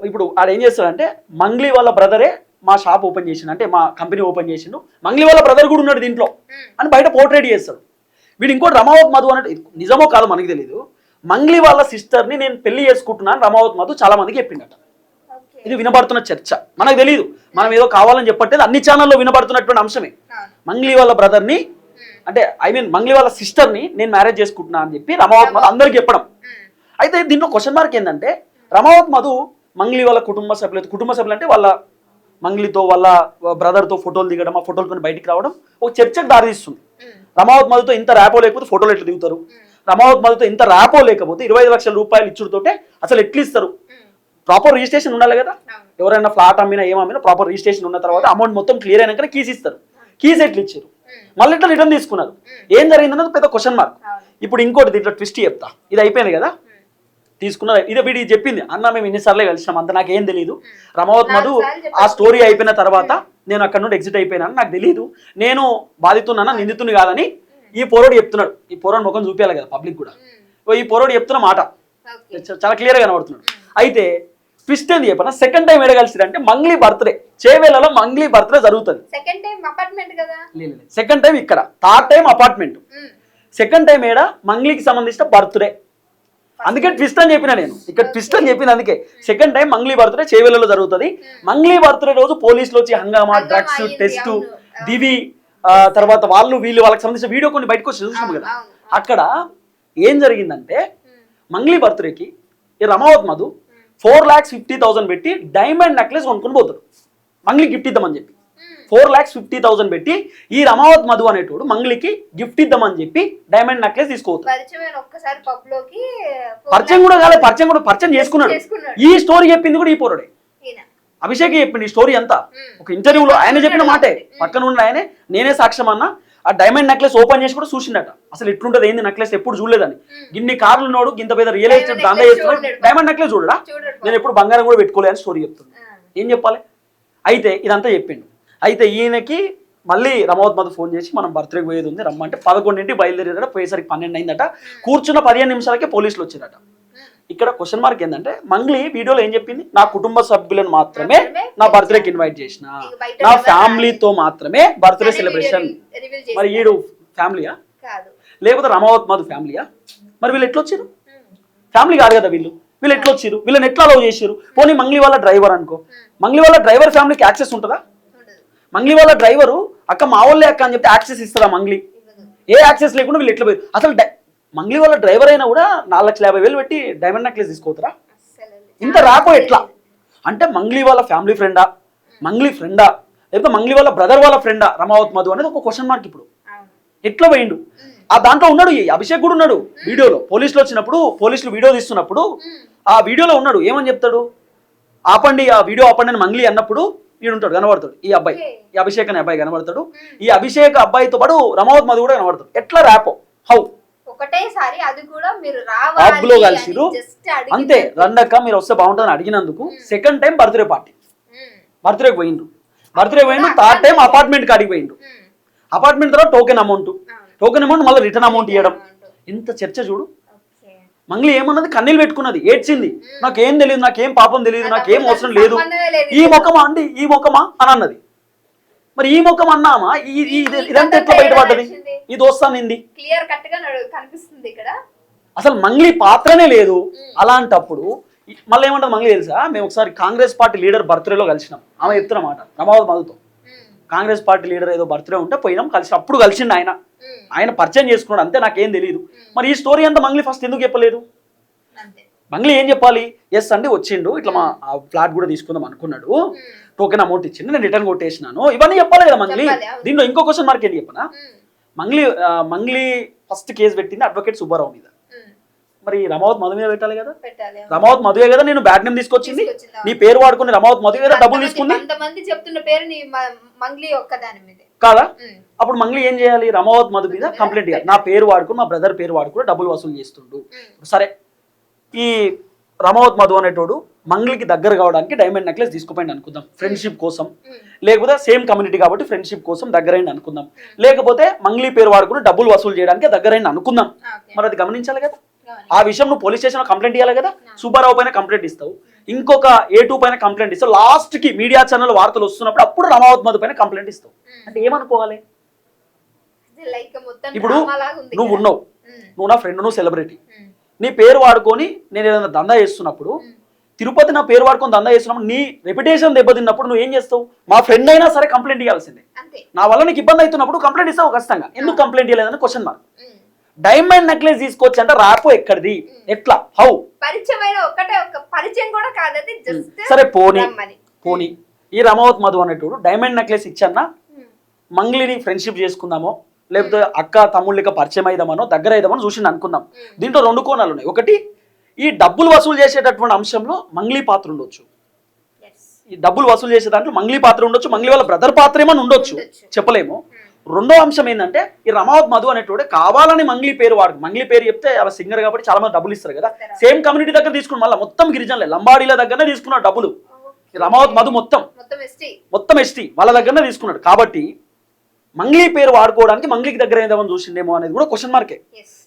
ఇప్పుడు ఆడ ఏం చేస్తాడంటే, మంగ్లీ వాళ్ళ బ్రదరే మా షాప్ ఓపెన్ చేసిండు, అంటే మా కంపెనీ ఓపెన్ చేసిండు, మంగ్లీ వాళ్ళ బ్రదర్ కూడా ఉన్నాడు దీంట్లో అని బయట పోర్ట్రేట్ చేస్తాడు. వీడు ఇంకోటి రమావత్ మధు అంటే నిజమో కాదో మనకి తెలియదు. మంగ్లీ వాళ్ళ సిస్టర్ని నేను పెళ్లి చేసుకుంటున్నాను రమావత్ మధు చాలా మందికి చెప్పిండట. ఇది వినబడుతున్న చర్చ, మనకు తెలియదు, మనం ఏదో కావాలని చెప్పట్లేదు, అన్ని ఛానల్లో వినబడుతున్నటువంటి అంశమే. మంగ్లీ వాళ్ళ బ్రదర్ని అంటే ఐ మీన్ మంగ్లీ వాళ్ళ సిస్టర్ని నేను మ్యారేజ్ చేసుకుంటున్నా అని చెప్పి రమావత్ మధు అందరికి చెప్పడం. అయితే దీంట్లో క్వశ్చన్ మార్క్ ఏంటంటే, రమావత్ మధు మంగ్లీ వాళ్ళ కుటుంబ సభ్యులు అంటే వాళ్ళ మంగ్లీతో వాళ్ళ బ్రదర్తో ఫోటోలు దిగడం, ఆ ఫోటోలతో బయటికి రావడం ఒక చర్చకు దారితీస్తుంది. రమావత్ మధుతో ఇంత ర్యాపో లేకపోతే ఫోటోలు ఎట్లా దిగుతారు? రమావత్ మధుతో ఇంత ర్యాపో లేకపోతే 25 లక్షల రూపాయలు ఇచ్చుడుతోటే అసలు ఎట్లు ఇస్తారు? ప్రాపర్ రిజిస్ట్రేషన్ ఉండాలి కదా. ఎవరైనా ఫ్లాట్ అమ్మినా ఏమమ్మినా ప్రాపర్ రిజిస్ట్రేషన్ ఉన్న తర్వాత అమౌంట్ మొత్తం క్లియర్ అయినాక కీస్ ఇస్తారు. కీస్ ఎట్లు ఇచ్చారు? మళ్ళీ ఇట్లా రిటర్న్ తీసుకున్నారు. ఏం జరిగిందన్నది పెద్ద క్వశ్చన్ మార్క్. ఇప్పుడు ఇంకోటి దీంట్లో ట్విస్ట్ చెప్తా. ఇది అయిపోయింది కదా, తీసుకున్నారు. ఇదే వీడి చెప్పింది, అన్న మేము ఇన్నిసార్లే కలిసినాం, అంత నాకేం తెలియదు. రమావత్ మధు ఆ స్టోరీ అయిపోయిన తర్వాత నేను అక్కడ నుండి ఎగ్జిట్ అయిపోయినాను, నాకు తెలియదు, నేను బాధితున్నానా నిందితుని కాదని ఈ పోరోడు చెప్తున్నాడు. ఈ పోరోడు ముఖం చూపించాలి కదా పబ్లిక్ కూడా. ఈ పోరోడు చెప్తున్న మాట చాలా క్లియర్గా కనబడుతున్నాడు. అయితే ట్విస్ట్ ఏంది చెప్పనా, సెకండ్ టైం ఏడ కలిసిరంటే మంగ్లీ బర్త్డే, చేవేళ్లలో మంగ్లీ బర్త్డే జరుగుతుంది. సెకండ్ టైం ఇక్కడ, third time apartment, second time ఏడ మంగ్లీకి సంబంధించిన బర్త్డే. అందుకే ట్విస్ట్ అని చెప్పిన నేను, ఇక్కడ ట్విస్ట్ అని చెప్పింది అందుకే. సెకండ్ టైం మంగ్లీ బర్త్డే చేవేళ్లలో జరుగుతుంది. మంగ్లీ బర్త్డే రోజు పోలీసులు వచ్చి హంగామా, డ్రగ్స్ టెస్ట్, దివి, తర్వాత వాళ్ళకి సంబంధించిన వీడియో కొన్ని బయటకు వచ్చి చూసినాం కదా. అక్కడ ఏం జరిగిందంటే, మంగ్లీ బర్త్డేకి ఈ రమావత్ మధు 4,50,000 పెట్టి డైమండ్ నెక్లెస్ కొనుక్కొని పోతాడు. మంగ్లీ గిఫ్ట్ ఇద్దామని చెప్పి 4,50,000 పెట్టి ఈ రమావత్ మధు అనేటోడు మంగ్లీకి గిఫ్ట్ ఇద్దామని చెప్పి డైమండ్ నెక్లెస్ తీసుకోవచ్చు. పరిచయం కూడా కాలేదు, పరిచయం చేసుకున్నాడు. ఈ స్టోరీ చెప్పింది కూడా ఈ పోరుడే, అభిషేక్ చెప్పింది ఈ స్టోరీ అంతా. ఒక ఇంటర్వ్యూలో ఆయన చెప్పిన మాటే, పక్కన ఉన్న ఆయనే, నేనే సాక్ష్యం అన్న. ఆ డైమండ్ నెక్లెస్ ఓపెన్ చేసి కూడా చూసిండట, అసలు ఎట్లుంటది ఏంది నెక్లెస్ ఎప్పుడు చూడలేదని. గిన్ని కార్లు నోడు, గింత పెద్ద రియల్ ఎస్టేట్ దందా చేస్తున్నాడు, డైమండ్ నెక్లెస్ చూడడా, నేను ఎప్పుడు బంగారం కూడా పెట్టుకోలే అని స్టోరీ చెప్తున్నా. ఏం చెప్పాలి? అయితే ఇదంతా చెప్పిండు. అయితే ఈయనకి మళ్ళీ రమావత్ మధు ఫోన్ చేసి మనం బర్త్డేకి పోయేది ఉంది రమ్మంటే 11ంటికి బయలుదేరాడ. పోయేసరికి 12 అయిందట. కూర్చున్న 15 నిమిషాలకే పోలీసులు వచ్చారట. ఇక్కడ క్వశ్చన్ మార్క్ ఏంటంటే, మంగ్లీ వీడియోలో ఏం చెప్పింది, నా కుటుంబ సభ్యులను మాత్రమే నా బర్త్డేకి ఇన్వైట్ చేసిన, నా ఫ్యామిలీతో మాత్రమే బర్త్డే సెలబ్రేషన్. మరి ఈడు ఫ్యామిలీయా లేకపోతే రమావత్ మధు ఫ్యామిలీయా? మరి వీళ్ళు ఎట్లా వచ్చారు? ఫ్యామిలీ కాదు కదా వీళ్ళు ఎట్లా వచ్చారు? వీళ్ళని ఎట్లా అలౌ చేశారు? పోనీ మంగ్లీ వాళ్ళ డ్రైవర్ అనుకో, మంగ్లీ వాళ్ళ డ్రైవర్ ఫ్యామిలీకి యాక్సెస్ ఉంటుందా? మంగ్లీ వాళ్ళ డ్రైవరు అక్క మా వాళ్ళే అక్క అని చెప్తే యాక్సెస్ ఇస్తుందా మంగ్లీ? ఏ యాక్సెస్ లేకుండా వీళ్ళు ఎట్లా పోయి అసలు మంగ్లీ వాళ్ళ డ్రైవర్ అయినా కూడా 4,50,000 పెట్టి డైమండ్ నెక్లెస్ తీసుకోవద్దురా? ఇంత రాకో ఎట్లా? అంటే మంగ్లీ వాళ్ళ ఫ్యామిలీ ఫ్రెండా, మంగ్లీ ఫ్రెండా, లేకపోతే మంగ్లీ వాళ్ళ బ్రదర్ వాళ్ళ ఫ్రెండా రమావత్ మధు అనేది ఒక క్వశ్చన్ మార్క్. ఇప్పుడు ఎట్లా పోయిండు? ఆ దాంట్లో ఉన్నాడు, ఈ అభిషేక్ కూడా ఉన్నాడు వీడియోలో. పోలీసులు వచ్చినప్పుడు, పోలీసులు వీడియో తీస్తున్నప్పుడు ఆ వీడియోలో ఉన్నాడు. ఏమని చెప్తాడు? ఆపండి, ఆ వీడియో ఆపండి అని మంగ్లీ అన్నప్పుడు వీడు ఉంటాడు, కనబడతాడు. ఈ అబ్బాయి, ఈ అభిషేక్ అనే అబ్బాయి కనబడతాడు. ఈ అభిషేక్ అబ్బాయితో పాటు రమావత్ మధు కూడా కనబడతాడు. ఎట్లా ర్యాపో? హౌ? ఒకటేసారి అది కూడా మీరు లో కలిసిరు అంతే. రండక్క మీరు వస్తే బాగుంటుందని అడిగినందుకు సెకండ్ టైం బర్త్డే పార్టీ, బర్త్డేకి పోయిండు. థర్డ్ టైం అపార్ట్మెంట్ కాడికి పోయిండు. అపార్ట్మెంట్ తర్వాత టోకెన్ అమౌంట్ మళ్ళీ రిటర్న్ అమౌంట్ ఇవ్వడం. ఇంత చర్చ చూడు. మంగ్లీ ఏమన్నది? కన్నీళ్ళు పెట్టుకున్నది, ఏడ్చింది. నాకేం తెలియదు, నాకేం పాపం తెలియదు, నాకేం అవసరం లేదు, ఈ ముఖమా అండి, ఈ ముఖమా అని అన్నది. మరి ఈ ముఖం అన్నామా? ఇదంతా ఎట్లా బయటపడ్డది? ఈ దోస్తానింది క్లియర్ కట్ గా కనిపిస్తుంది ఇక్కడ. అసలు మంగ్లీ పాత్రనే లేదు. అలాంటప్పుడు మళ్ళీ ఏమంటారు మంగ్లీ తెలుసా? మేము ఒకసారి కాంగ్రెస్ పార్టీ లీడర్ బర్త్డేలో కలిసినాం. ఆమె చెప్తున్న మాట రమావత్ మధుతో. కాంగ్రెస్ పార్టీ లీడర్ ఏదో బర్త్డే ఉంటే పోయినాం, కలిసి అప్పుడు కలిసిండు ఆయన పరిచయం చేసుకున్నాడు అంతే, నాకేం తెలియదు. మరి ఈ స్టోరీ అంతా మంగ్లీ ఫస్ట్ ఎందుకు చెప్పలేదు? మంగ్లీ ఏం చెప్పాలి? ఎస్ అండి వచ్చిండు, ఇట్లా మా ఫ్లాట్ కూడా తీసుకుందాం అనుకున్నాడు, టోకెన్ అమౌంట్ ఇచ్చిండు, నేను రిటర్న్ కొట్టేసినాను, ఇవన్నీ చెప్పాలి కదా మంగ్లీ. దీంట్లో ఇంకో క్వశ్చన్ మార్క్ ఏంటి చెప్పనా? మంగ్లీ ఫస్ట్ కేసు పెట్టింది అడ్వకేట్ సుబ్బారావు మీద. మరి రమావత్ మధు మీద పెట్టాలి కదా? రమావత్ మధువే కదా నేను బ్యాడ్ నేమ్ తీసుకొచ్చింది, నీ పేరు వాడుకుని రమావత్ మధు కదా డబ్బులు తీసుకుంది. చెప్తున్న పేరు మంగ్లీ ఒక్కదాని మీద కాదా? అప్పుడు మంగ్లీ ఏం చేయాలి? రమావత్ మధు మీద కంప్లైంట్ ఇవ్వాలి. నా పేరు వాడుకుని, మా బ్రదర్ పేరు వాడుకుని డబ్బులు వసూలు చేస్తుండు. సరే, ఈ రమావత్ మధు అనేటోడు మంగ్లీకి దగ్గర కావడానికి డైమండ్ నెక్లెస్ తీసుకుపోయింది అనుకుందాం, ఫ్రెండ్షిప్ కోసం. లేకపోతే సేమ్ కమ్యూనిటీ కాబట్టి ఫ్రెండ్షిప్ కోసం దగ్గరైంది అనుకుందాం. లేకపోతే మంగ్లీ పేరు వాడుకుని డబ్బులు వసూలు చేయడానికి దగ్గరైంది అనుకుందాం. మరి అది గమనించాలి కదా? ఆ విషయం నువ్వు పోలీస్ స్టేషన్ కంప్లైంట్ ఇవ్వాలి కదా? సుబ్బారావు పైన కంప్లైంట్ ఇస్తావు, ఇంకొక A2 పైన కంప్లైంట్ ఇస్తావు, లాస్ట్ కి మీడియా ఛానల్ వార్తలు వస్తున్నప్పుడు అప్పుడు రమావత్ మధు పైన కంప్లైంట్ ఇస్తావు. అంటే ఏమనుకోవాలి? ఇప్పుడు నువ్వు ఉన్నావు, నువ్వు నా ఫ్రెండ్, నువ్వు సెలబ్రిటీ, నీ పేరు వాడుకొని నేను ఏదైనా దందా చేస్తున్నప్పుడు, తిరుపతి నా పేరు వాడుకొని దందా చేస్తున్నప్పుడు నీ రెప్యుటేషన్ దెబ్బతిన్నప్పుడు నువ్వు ఏం చేస్తావు? మా ఫ్రెండ్ అయినా సరే కంప్లైంట్ ఇవ్వాల్సిందే. నా వల్ల నీకు ఇబ్బంది అవుతున్నప్పుడు కంప్లైంట్ ఇస్తావు ఖచ్చితంగా. ఎందుకు కంప్లైంట్ ఇవ్వలేదని క్వశ్చన్ మార్క్. డైమండ్ నెక్లెస్ తీసుకొచ్చి అంటే రాపో ఎక్కడిది, ఎట్లా, హౌ? పరిచయమైన ఒకటే ఒక పరిచయం కూడా కాదది, జస్ట్ సరే పోనీ ఈ రమావత్ మధు అనేటోడు డైమండ్ నెక్లెస్ ఇచ్చన్నా మంగ్లీని ఫ్రెండ్షిప్ చేసుకుందామో, లేకపోతే అక్క తమ్ముళ్ళకి పరిచయం అయిదామనో, దగ్గర అయిదామని చూసింది అనుకుందాం. దీంట్లో రెండు కోణాలు ఉన్నాయి. ఒకటి, ఈ డబ్బులు వసూలు చేసేటటువంటి అంశంలో మంగ్లీ పాత్ర ఉండొచ్చు. ఈ డబ్బులు వసూలు చేసే దాంట్లో మంగ్లీ పాత్ర ఉండొచ్చు, మంగ్లీ వాళ్ళ బ్రదర్ పాత్ర ఏమని ఉండొచ్చు, చెప్పలేము. రెండో అంశం ఏంటంటే, ఈ రమావత్ మధు అనేటోడే కావాలని మంగ్లీ పేరు మంగ్లీ పేరు చెప్తే అలా సింగర్ కాబట్టి చాలా మంది డబ్బులు ఇస్తారు కదా, సేమ్ కమ్యూనిటీ దగ్గర తీసుకుని మళ్ళీ మొత్తం గిరిజనులే లంబాడీల దగ్గరనే తీసుకున్నాడు డబ్బులు. రమావత్ మధు మొత్తం ఎస్టీ వాళ్ళ దగ్గరనే తీసుకున్నాడు. కాబట్టి మంగ్లీ పేరు వాడుకోవడానికి మంగ్లీకి దగ్గర ఏదేమని చూసిందేమో అనేది కూడా క్వశ్చన్ మార్కే.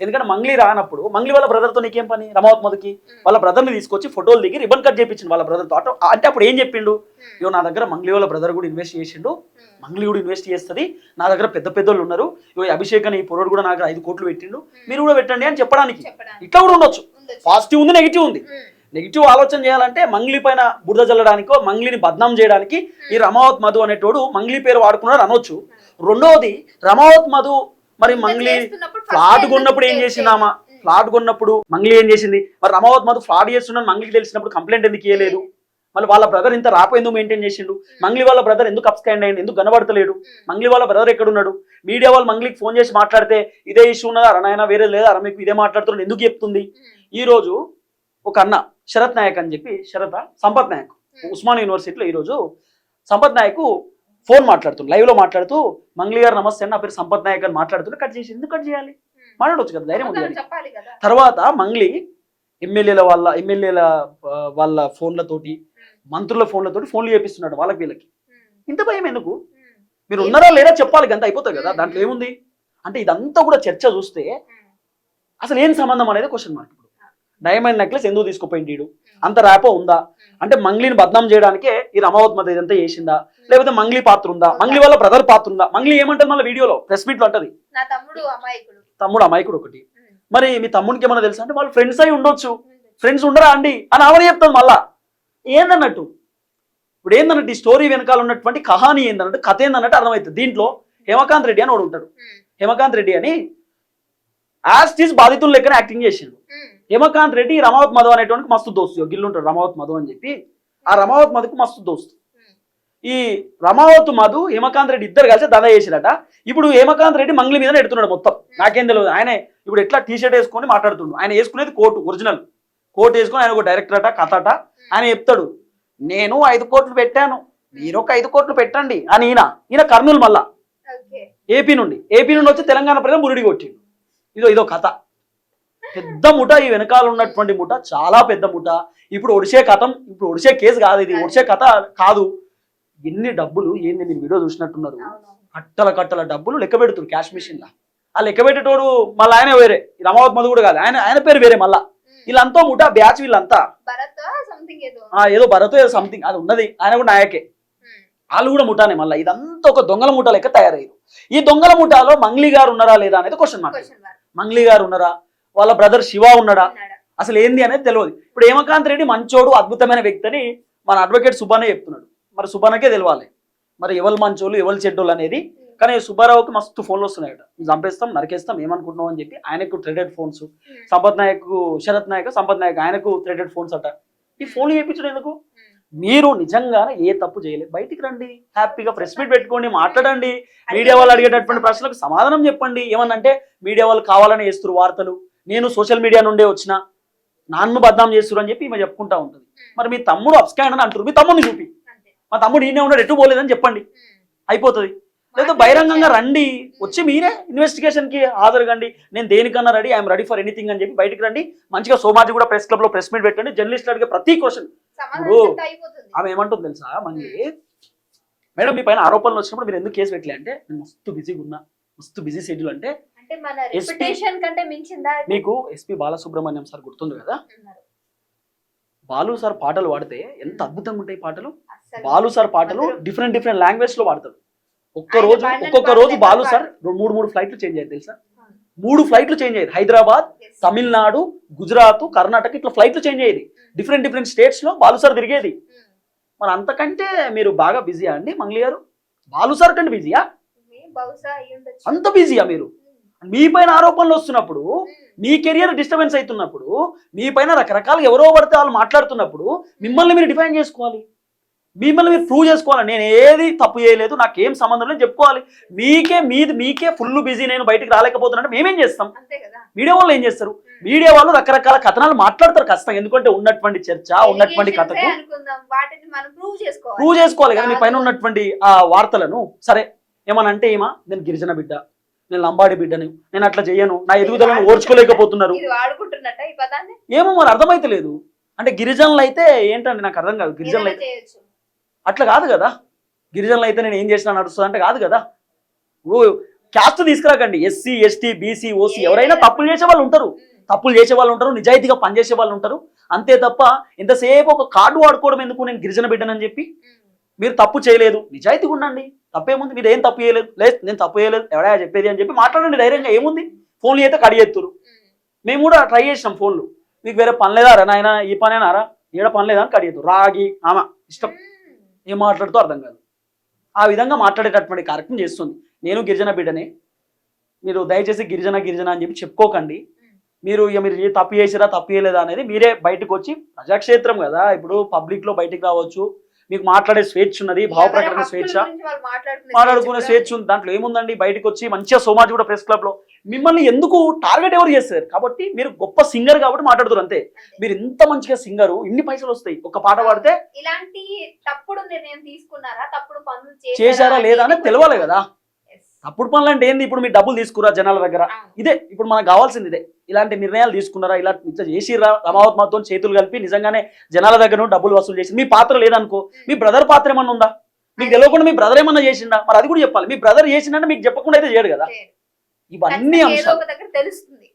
ఎందుకంటే మంగ్లీ రానప్పుడు మంగ్లీ వాళ్ళ బ్రదర్తో నీకేం పని? రమావత్ మధుకి వాళ్ళ బ్రదర్ని తీసుకొచ్చి ఫోటోలు దిగి రిబన్ కట్ చేయించింది వాళ్ళ బ్రదర్తో. అంటే అప్పుడు ఏం చెప్పిండు? ఇవో నా దగ్గర మంగ్లీ వాళ్ళ బ్రదర్ కూడా ఇన్వెస్ట్ చేసిండు, మంగ్లీ కూడా ఇన్వెస్ట్ చేస్తుంది, నా దగ్గర పెద్ద పెద్దోళ్ళు ఉన్నారు, ఇవో అభిషేక్ అని ఈ పొరడు కూడా నాకు 5 కోట్లు పెట్టిండు, మీరు కూడా పెట్టండి అని చెప్పడానికి. ఇట్లా కూడా ఉండొచ్చు. పాజిటివ్ ఉంది, నెగిటివ్ ఉంది. నెగిటివ్ ఆలోచన చేయాలంటే మంగ్లీ పైన బురద జల్లడానికో, మంగ్లీని బద్నాం చేయడానికి ఈ రమావత్ మధు అనేటోడు మంగ్లీ పేరు వాడుకున్నాడు అనొచ్చు. రెండోది, రమావత్ మధు మరి మంగ్లీ ఫ్లాట్ కొన్నప్పుడు ఏం చేసిందామా? ఫ్లాట్ కొన్నప్పుడు మంగ్లీ ఏం చేసింది? మరి రమావత్ మధు ఫ్లాట్ చేస్తున్నాడు మంగ్లీకి తెలిసినప్పుడు కంప్లైంట్ ఎందుకు ఇవ్వలేదు? మళ్ళీ వాళ్ళ బ్రదర్ ఇంత రాపో ఎందుకు మెయింటైన్ చేసిండు? మంగ్లీ వాళ్ళ బ్రదర్ ఎందుకు అప్స్కాండ్ అయ్యింది, ఎందుకు కనబడతలేడు? మంగ్లీ వాళ్ళ బ్రదర్ ఎక్కడున్నాడు? మీడియా వాళ్ళు మంగ్లీకి ఫోన్ చేసి మాట్లాడితే ఇదే ఇష్యూ ఉన్నదా, అరణాయన వేరే లేదా, అర మీకు ఇదే మాట్లాడుతున్నాడు ఎందుకు చెప్తుంది? ఈ రోజు ఒక అన్న శరత్ నాయక్ అని చెప్పి, సంపత్ నాయక్ ఉస్మాన్ యూనివర్సిటీలో ఈరోజు సంపత్ నాయక్ ఫోన్ మాట్లాడుతుంది, లైవ్ లో మాట్లాడుతూ మంగ్లీ గారు నమస్తే అని, నా పేరు సంపత్ నాయక్ అని మాట్లాడుతుంటే కట్ చేసి ఎందుకు కట్ చేయాలి? మాట్లాడవచ్చు కదా, ధైర్యం ఉంది. తర్వాత మంగ్లీ ఎమ్మెల్యేల వాళ్ళ ఫోన్లతోటి, మంత్రుల ఫోన్లతోటి ఫోన్లు చేపిస్తున్నాడు వాళ్ళకి వీళ్ళకి. ఇంత భయం ఎందుకు? మీరు ఉన్నారా లేదా చెప్పాలి, అంత అయిపోతుంది కదా, దాంట్లో ఏముంది? అంటే ఇదంతా కూడా చర్చ చూస్తే అసలు ఏం సంబంధం అనేది క్వశ్చన్ మార్క్. ఇప్పుడు డైమండ్ నెక్లెస్ ఎందుకు తీసుకుపోయిండు? అంత ర్యాపో ఉందా? అంటే మంగ్లీని బద్నాం చేయడానికే ఈ రమావత్ మధు ఇదంతా చేసిందా? లేకపోతే మంగ్లీ పాత్ర ఉందా? మంగ్లీ వాళ్ళ బ్రదర్ పాత్ర ఉందా? మంగ్లీ ఏమంటది మళ్ళీ వీడియోలో, ప్రెస్ మీట్ లో అంటది తమ్ముడు అమాయకుడు ఒకటి. మరి మీ తమ్ముడికి ఏమన్నా తెలుసా అంటే, వాళ్ళు ఫ్రెండ్స్ అయి ఉండొచ్చు, ఫ్రెండ్స్ ఉండరా అండి అని ఆమె చెప్తుంది. మళ్ళా ఏందన్నట్టు, ఇప్పుడు ఏందన్నట్టు ఈ స్టోరీ వెనకాల ఉన్నటువంటి కహానీ ఏందన్నట్టు, కథ ఏందన్నట్టు అర్థమవుతుంది. దీంట్లో హేమకాంత్ రెడ్డి అని ఒకడు ఉంటాడు. హేమకాంత్ రెడ్డి అని యాస్టీస్ బాధితులు లెక్కన యాక్టింగ్ చేసిండు. హేమకాంత్ రెడ్డి రమావత్ మధు అనేటువంటి మస్తు దోస్తు, గిల్లు ఉంటాడు రమావత్ మధు అని చెప్పి. ఆ రమావత్ మధుకు మస్తు దోస్తు. ఈ రమావత్ మధు హేమకాంత్ రెడ్డి ఇద్దరు కలిసి దందా చేసిరట. ఇప్పుడు హేమకాంత్ రెడ్డి మంగళి మీద ఎడుతున్నాడు మొత్తం. నాకేం తెలియదు. ఆయన ఇప్పుడు ఎట్లా టీషర్ట్ వేసుకొని మాట్లాడుతుండు. ఆయన వేసుకునేది కోటు, ఒరిజినల్ కోట్ వేసుకొని. ఆయన ఒక డైరెక్టర్ అట, కథ అట. ఆయన చెప్తాడు, నేను 5 కోట్లు పెట్టాను, మీరు ఒక 5 కోట్లు పెట్టండి అని. ఈయన కర్నూలు మళ్ళా ఏపీ నుండి వచ్చి తెలంగాణ ప్రజలు మురిడి కొట్టిండు. ఇదో కథ. పెద్ద ముఠ, ఈ వెనకాల ఉన్నటువంటి ముఠ చాలా పెద్ద ముఠ. ఇప్పుడు ఒడిసే కథం, ఇప్పుడు ఒడిసే కేసు కాదు ఇది, ఒడిసే కథ కాదు. ఎన్ని డబ్బులు ఏంది, మీరు వీడియో చూసినట్టున్నారు. కట్టల డబ్బులు లెక్క పెడుతున్నారు క్యాష్ మిషన్ లా. ఆ లెక్క పెట్టేటోడు మళ్ళీ ఆయన వేరే, రమావత్ మధు కూడా కాదు, ఆయన పేరు వేరే. మళ్ళా వీళ్ళంతా ముఠా బ్యాచ్, వీళ్ళంతా ఏదో భరత్ ఏదో సంథింగ్ అది ఉన్నది. ఆయన కూడా నాయకే, వాళ్ళు కూడా ముఠానే. మళ్ళీ ఇదంతా ఒక దొంగల ముఠా లెక్క తయారయ్యారు. ఈ దొంగల ముఠాలో మంగ్లీ గారు ఉన్నారా లేదా అనేది క్వశ్చన్ మార్క్. మంగ్లీ గారు ఉన్నారా, వాళ్ళ బ్రదర్ శివ ఉన్నాడా, అసలు ఏంది అనేది తెలియదు. ఇప్పుడు హేమకాంత్ రెడ్డి మంచోడు, అద్భుతమైన వ్యక్తి అని మన అడ్వకేట్ సుబ్బానే చెప్తున్నాడు. మరి సుబ్బానకే తెలియాలి మరి ఎవరు మంచోళ్ళు ఎవరు చెడ్డోళ్ళు అనేది. కానీ సుబ్బారావుకి మస్తు ఫోన్లు వస్తున్నాయట, చంపేస్తాం నరికేస్తాం ఏమనుకుంటున్నాం అని చెప్పి. ఆయనకు థ్రెడెడ్ ఫోన్స్, సంపత్ నాయక్ శరత్ నాయక్ ఆయనకు థ్రెడెడ్ ఫోన్స్ అట. ఈ ఫోన్లు చేయించడం ఎందుకు? మీరు నిజంగానే ఏ తప్పు చేయలేదు, బయటికి రండి, హ్యాపీగా ప్రెస్ మీట్ పెట్టుకోండి, మాట్లాడండి. మీడియా వాళ్ళు అడిగేటటువంటి ప్రశ్నలకు సమాధానం చెప్పండి. ఏమన్నంటే మీడియా వాళ్ళు కావాలని వేస్తున్నారు వార్తలు, నేను సోషల్ మీడియా నుండే వచ్చిన, నాన్ను బద్నాం చేస్తున్నారు అని చెప్పి ఈమె చెప్పుకుంటా ఉంటుంది. మరి మీ తమ్ముడు అబ్స్కాండ్ అని అంటారు, మీ తమ్ముడిని చూపి, మా తమ్ముడు ఈయనే ఉన్నాడు ఎటు పోలేదని చెప్పండి, అయిపోతుంది. లేదా బహిరంగంగా రండి, వచ్చి మీరే ఇన్వెస్టిగేషన్ కి హాజరుగండి. నేను దేనికన్నా ready, I'm ready for anything అని చెప్పి బయటికి రండి. మంచిగా సోమాజి కూడా ప్రెస్ క్లబ్ లో ప్రెస్ మీట్ పెట్టండి. జర్నలిస్ట్ అడిగే ప్రతి క్వశ్చన్. ఇప్పుడు ఆమె ఏమంటుంది తెలుసా, మంది మేడం మీ పైన ఆరోపణలు వచ్చినప్పుడు మీరు ఎందుకు కేసు పెట్టలే అంటే, నేను మస్తు బిజీగా ఉన్నా, మస్తు బిజీ షెడ్యూల్. అంటే మీకు ఎస్పీ బాలసుబ్రహ్మణ్యం సార్ గుర్తుంది కదా, బాలు సార్ పాటలు పాడితే ఎంత అద్భుతంగా ఉంటాయి పాటలు. బాలు సార్ పాటలు డిఫరెంట్ లాంగ్వేజ్ లో పాడతాడు. ఒక్కొక్క రోజు బాలు సార్ 3 ఫ్లైట్లు చేంజ్ అయ్యాయి తెలుసా. 3 ఫ్లైట్లు చేంజ్ అయ్యాయి. హైదరాబాద్, తమిళనాడు, గుజరాత్, కర్ణాటక ఇట్లా ఫ్లైట్లు చేంజ్ అయ్యేది. డిఫరెంట్ స్టేట్స్ లో బాలు సార్ తిరిగేది. మరి అంతకంటే మీరు బాగా బిజీయా అండి మంగ్లీ గారు? బాలు సార్ కంటే బిజీయా? అంత బిజీయా మీరు? మీ పైన ఆరోపణలు వస్తున్నప్పుడు, మీ కెరియర్ డిస్టర్బెన్స్ అవుతున్నప్పుడు, మీ పైన రకరకాలుగా ఎవరో పడితే వాళ్ళు మాట్లాడుతున్నప్పుడు మిమ్మల్ని మీరు డిఫైన్ చేసుకోవాలి, మిమ్మల్ని మీరు ప్రూవ్ చేసుకోవాలి. నేను ఏది తప్పు చేయలేదు, నాకేం సంబంధం లేదు చెప్పుకోవాలి. మీకే ఫుల్ బిజీ, నేను బయటికి రాలేకపోతున్నా, మేమేం చేస్తాం? మీడియా వాళ్ళు ఏం చేస్తారు? మీడియా వాళ్ళు రకరకాల కథనాలు మాట్లాడతారు ఖచ్చితంగా. ఎందుకంటే ఉన్నటువంటి చర్చ, ఉన్నటువంటి కథకు ప్రూవ్ చేసుకోవాలి కదా మీ పైన ఉన్నటువంటి ఆ వార్తలను. సరే ఏమని అంటే, నేను గిరిజన బిడ్డ, నేను లంబాడి బిడ్డని, నేను అట్లా చేయను, నా ఎదుగుదలను ఓర్చుకోలేకపోతున్నారు, ఏమో మరి అర్థమైతలేదు. అంటే గిరిజనులు అయితే ఏంటండి నాకు అర్థం కాదు. గిరిజనులు అయితే అట్లా కాదు కదా, గిరిజనులు అయితే నేను ఏం చేసినా నడుస్తుంది అంటే కాదు కదా. క్యాస్ట్ తీసుకురాకండి. ఎస్సీ, ఎస్టీ, బీసీ, ఓసీ ఎవరైనా తప్పులు చేసే వాళ్ళు ఉంటారు, నిజాయితీగా పనిచేసే వాళ్ళు ఉంటారు. అంతే తప్ప ఎంతసేపు ఒక కార్డు వాడుకోవడం ఎందుకు, నేను గిరిజన బిడ్డనని చెప్పి. మీరు తప్పు చేయలేదు, నిజాయితీగా ఉండండి, తప్పేముంది. మీరు ఏం తప్పు చేయలేదు, లేదు నేను తప్పు చేయలేదు, ఎవడా చెప్పేది అని చెప్పి మాట్లాడండి ధైర్యంగా. ఏముంది, ఫోన్లు అయితే కడిగెత్తురు. మేము కూడా ట్రై చేసినాం ఫోన్లు, మీకు వేరే పని లేదారా నాయన, ఈ పనేనారా, ఈడ పని లేదా అని కడిగెత్తు. రాగి ఆమె ఇష్టం, ఏం మాట్లాడుతూ అర్థం కాదు. ఆ విధంగా మాట్లాడేటటువంటి కార్యక్రమం చేస్తుంది. నేను గిరిజన బిడ్డనే, మీరు దయచేసి గిరిజన అని చెప్పి చెప్పుకోకండి. మీరు తప్పు చేసిరా తప్పు చేయలేదా అనేది మీరే బయటకు వచ్చి, ప్రజాక్షేత్రం కదా, ఇప్పుడు పబ్లిక్ లో బయటకు రావచ్చు, మీకు మాట్లాడే స్వేచ్ఛ ఉన్నది, భావ ప్రకటన స్వేచ్ఛ, మాట్లాడుకునే స్వేచ్ఛ ఉంది. దాంట్లో ఏముందండి? బయటకు వచ్చి మంచిగా సోమాజి కూడా ప్రెస్ క్లబ్ లో మిమ్మల్ని ఎందుకు టార్గెట్ ఎవరు చేస్తారు? కాబట్టి మీరు గొప్ప సింగర్ కాబట్టి మాట్లాడుతారు అంతే. మీరు ఇంత మంచిగా సింగరు, ఇన్ని పైసలు వస్తాయి ఒక పాట పాడితే. ఇలాంటి తప్పుడు నిర్ణయం తీసుకున్నారా, తప్పుడు పనులు చేశారా లేదా అనేది తెలవాలి కదా. తప్పుడు పనులు అంటే ఏంది? ఇప్పుడు మీరు డబ్బులు తీసుకురా జనాల దగ్గర, ఇదే ఇప్పుడు మనకు కావాల్సింది. ఇదే ఇలాంటి నిర్ణయాలు తీసుకున్నారా, ఇట్లా చేసిరా, రమావత్ మాతో చేతులు కలిపి నిజంగానే జనాల దగ్గర డబ్బులు వసూలు చేసి. మీ పాత్ర లేదనుకో, మీ బ్రదర్ పాత్ర ఏమన్నా ఉందా? మీకు తెలియకుండా మీ బ్రదర్ ఏమన్నా చేసిండా? మరి అది కూడా చెప్పాలి. మీ బ్రదర్ చేసిందంటే మీకు చెప్పకుండా అయితే చేయడు కదా.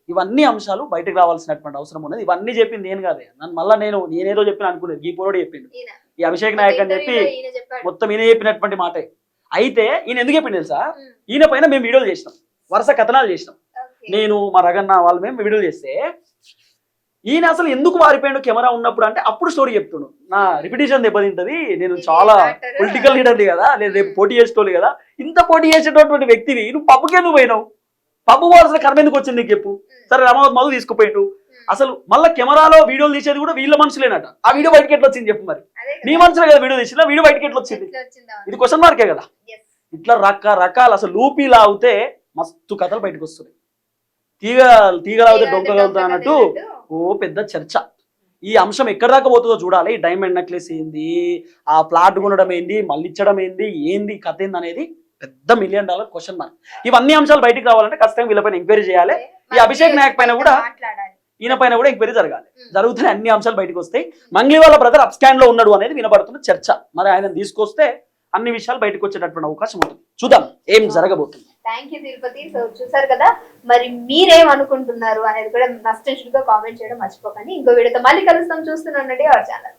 ఇవన్నీ అంశాలు బయటకు రావాల్సినటువంటి అవసరం ఉన్నది. ఇవన్నీ చెప్పింది నేను కాదే, నన్ను మళ్ళీ నేనేదో చెప్పిన అనుకునేది ఈ పోరాడు చెప్పిండు, ఈ అభిషేక్ నాయక్ అని చెప్పి మొత్తం ఈయన చెప్పినటువంటి మాటే. అయితే ఈయన ఎందుకు చెప్పిండు తెలుసా? ఈయన పైన మేము వీడియోలు చేసినాం, వరుస కథనాలు చేసినాం. నేను మా రగన్న వాళ్ళు మేము వీడియోలు చేస్తే ఈయన అసలు ఎందుకు మారిపోయాడు కెమెరా ఉన్నప్పుడు అంటే అప్పుడు స్టోరీ చెప్తున్నాడు. నా రిపిటేషన్ దెబ్బతింటది, నేను చాలా పొలిటికల్ లీడర్ని కదా, నేను రేపు పోటీ చేసేటోళ్ళు కదా, ఇంత పోటీ చేసేటటువంటి వ్యక్తివి నువ్వు పబ్బుకే నువ్వు పోయినావు, పబ్బు పోవాల్సిన కర్మ ఎందుకు వచ్చింది నీకు చెప్పు. సరే రమావత్ మధు తీసుకుపోయిండు, అసలు మళ్ళీ కెమెరాలో వీడియోలు తీసేది కూడా వీళ్ళ మనుషులేనట. ఆ వీడియో బయటకి ఎట్లా వచ్చింది చెప్పు మరి, నీ మనుషులే కదా వీడియో తీసిందా, వీడియో బయటకి ఎట్లా వచ్చింది, ఇది క్వశ్చన్ మార్కే కదా. ఇట్లా రకరకాల అసలు లూపీ లాగితే మస్తు కథలు బయటకు వస్తున్నాయి. తీగలాగితే డొంక కలుగుతా అన్నట్టు ఓ పెద్ద చర్చ. ఈ అంశం ఎక్కడి దాకా పోతుందో చూడాలి. ఈ డైమండ్ నెక్లెస్ ఏంది, ఆ ప్లాట్ కొనడం ఏంది, మళ్ళీ ఇచ్చడం ఏంది, ఏంది కథ ఏంది అనేది పెద్ద $1 మిలియన్ క్వశ్చన్ మార్క్. ఇవన్నీ అంశాలు బయటికి రావాలంటే ఖచ్చితంగా వీళ్ళపైన ఎంక్వైరీ చేయాలి. ఈ అభిషేక్ నాయక్ పైన కూడా, ఈయన పైన కూడా ఎంక్వైరీ జరగాలి. జరుగుతున్న అన్ని అంశాలు బయటకు వస్తాయి. మంగ్లీ వాళ్ళ బ్రదర్ అప్ స్కాండ్ లో ఉన్నాడు అనేది వినబడుతున్న చర్చ. మరి ఆయన తీసుకొస్తే అన్ని విషయాలు బయటకు వచ్చేటటువంటి అవకాశం ఉంటుంది. చూద్దాం ఏం జరగబోతుంది. Thank you Tirupati. సో చూసారు కదా, మరి మీరేమనుకుంటున్నారు అనేది కూడా నష్టం కామెంట్ చేయడం మర్చిపోకండి. ఇంకో వీడియోతో మళ్ళీ కలుస్తాం. చూస్తూనే ఉండండి అవర్ ఛానల్.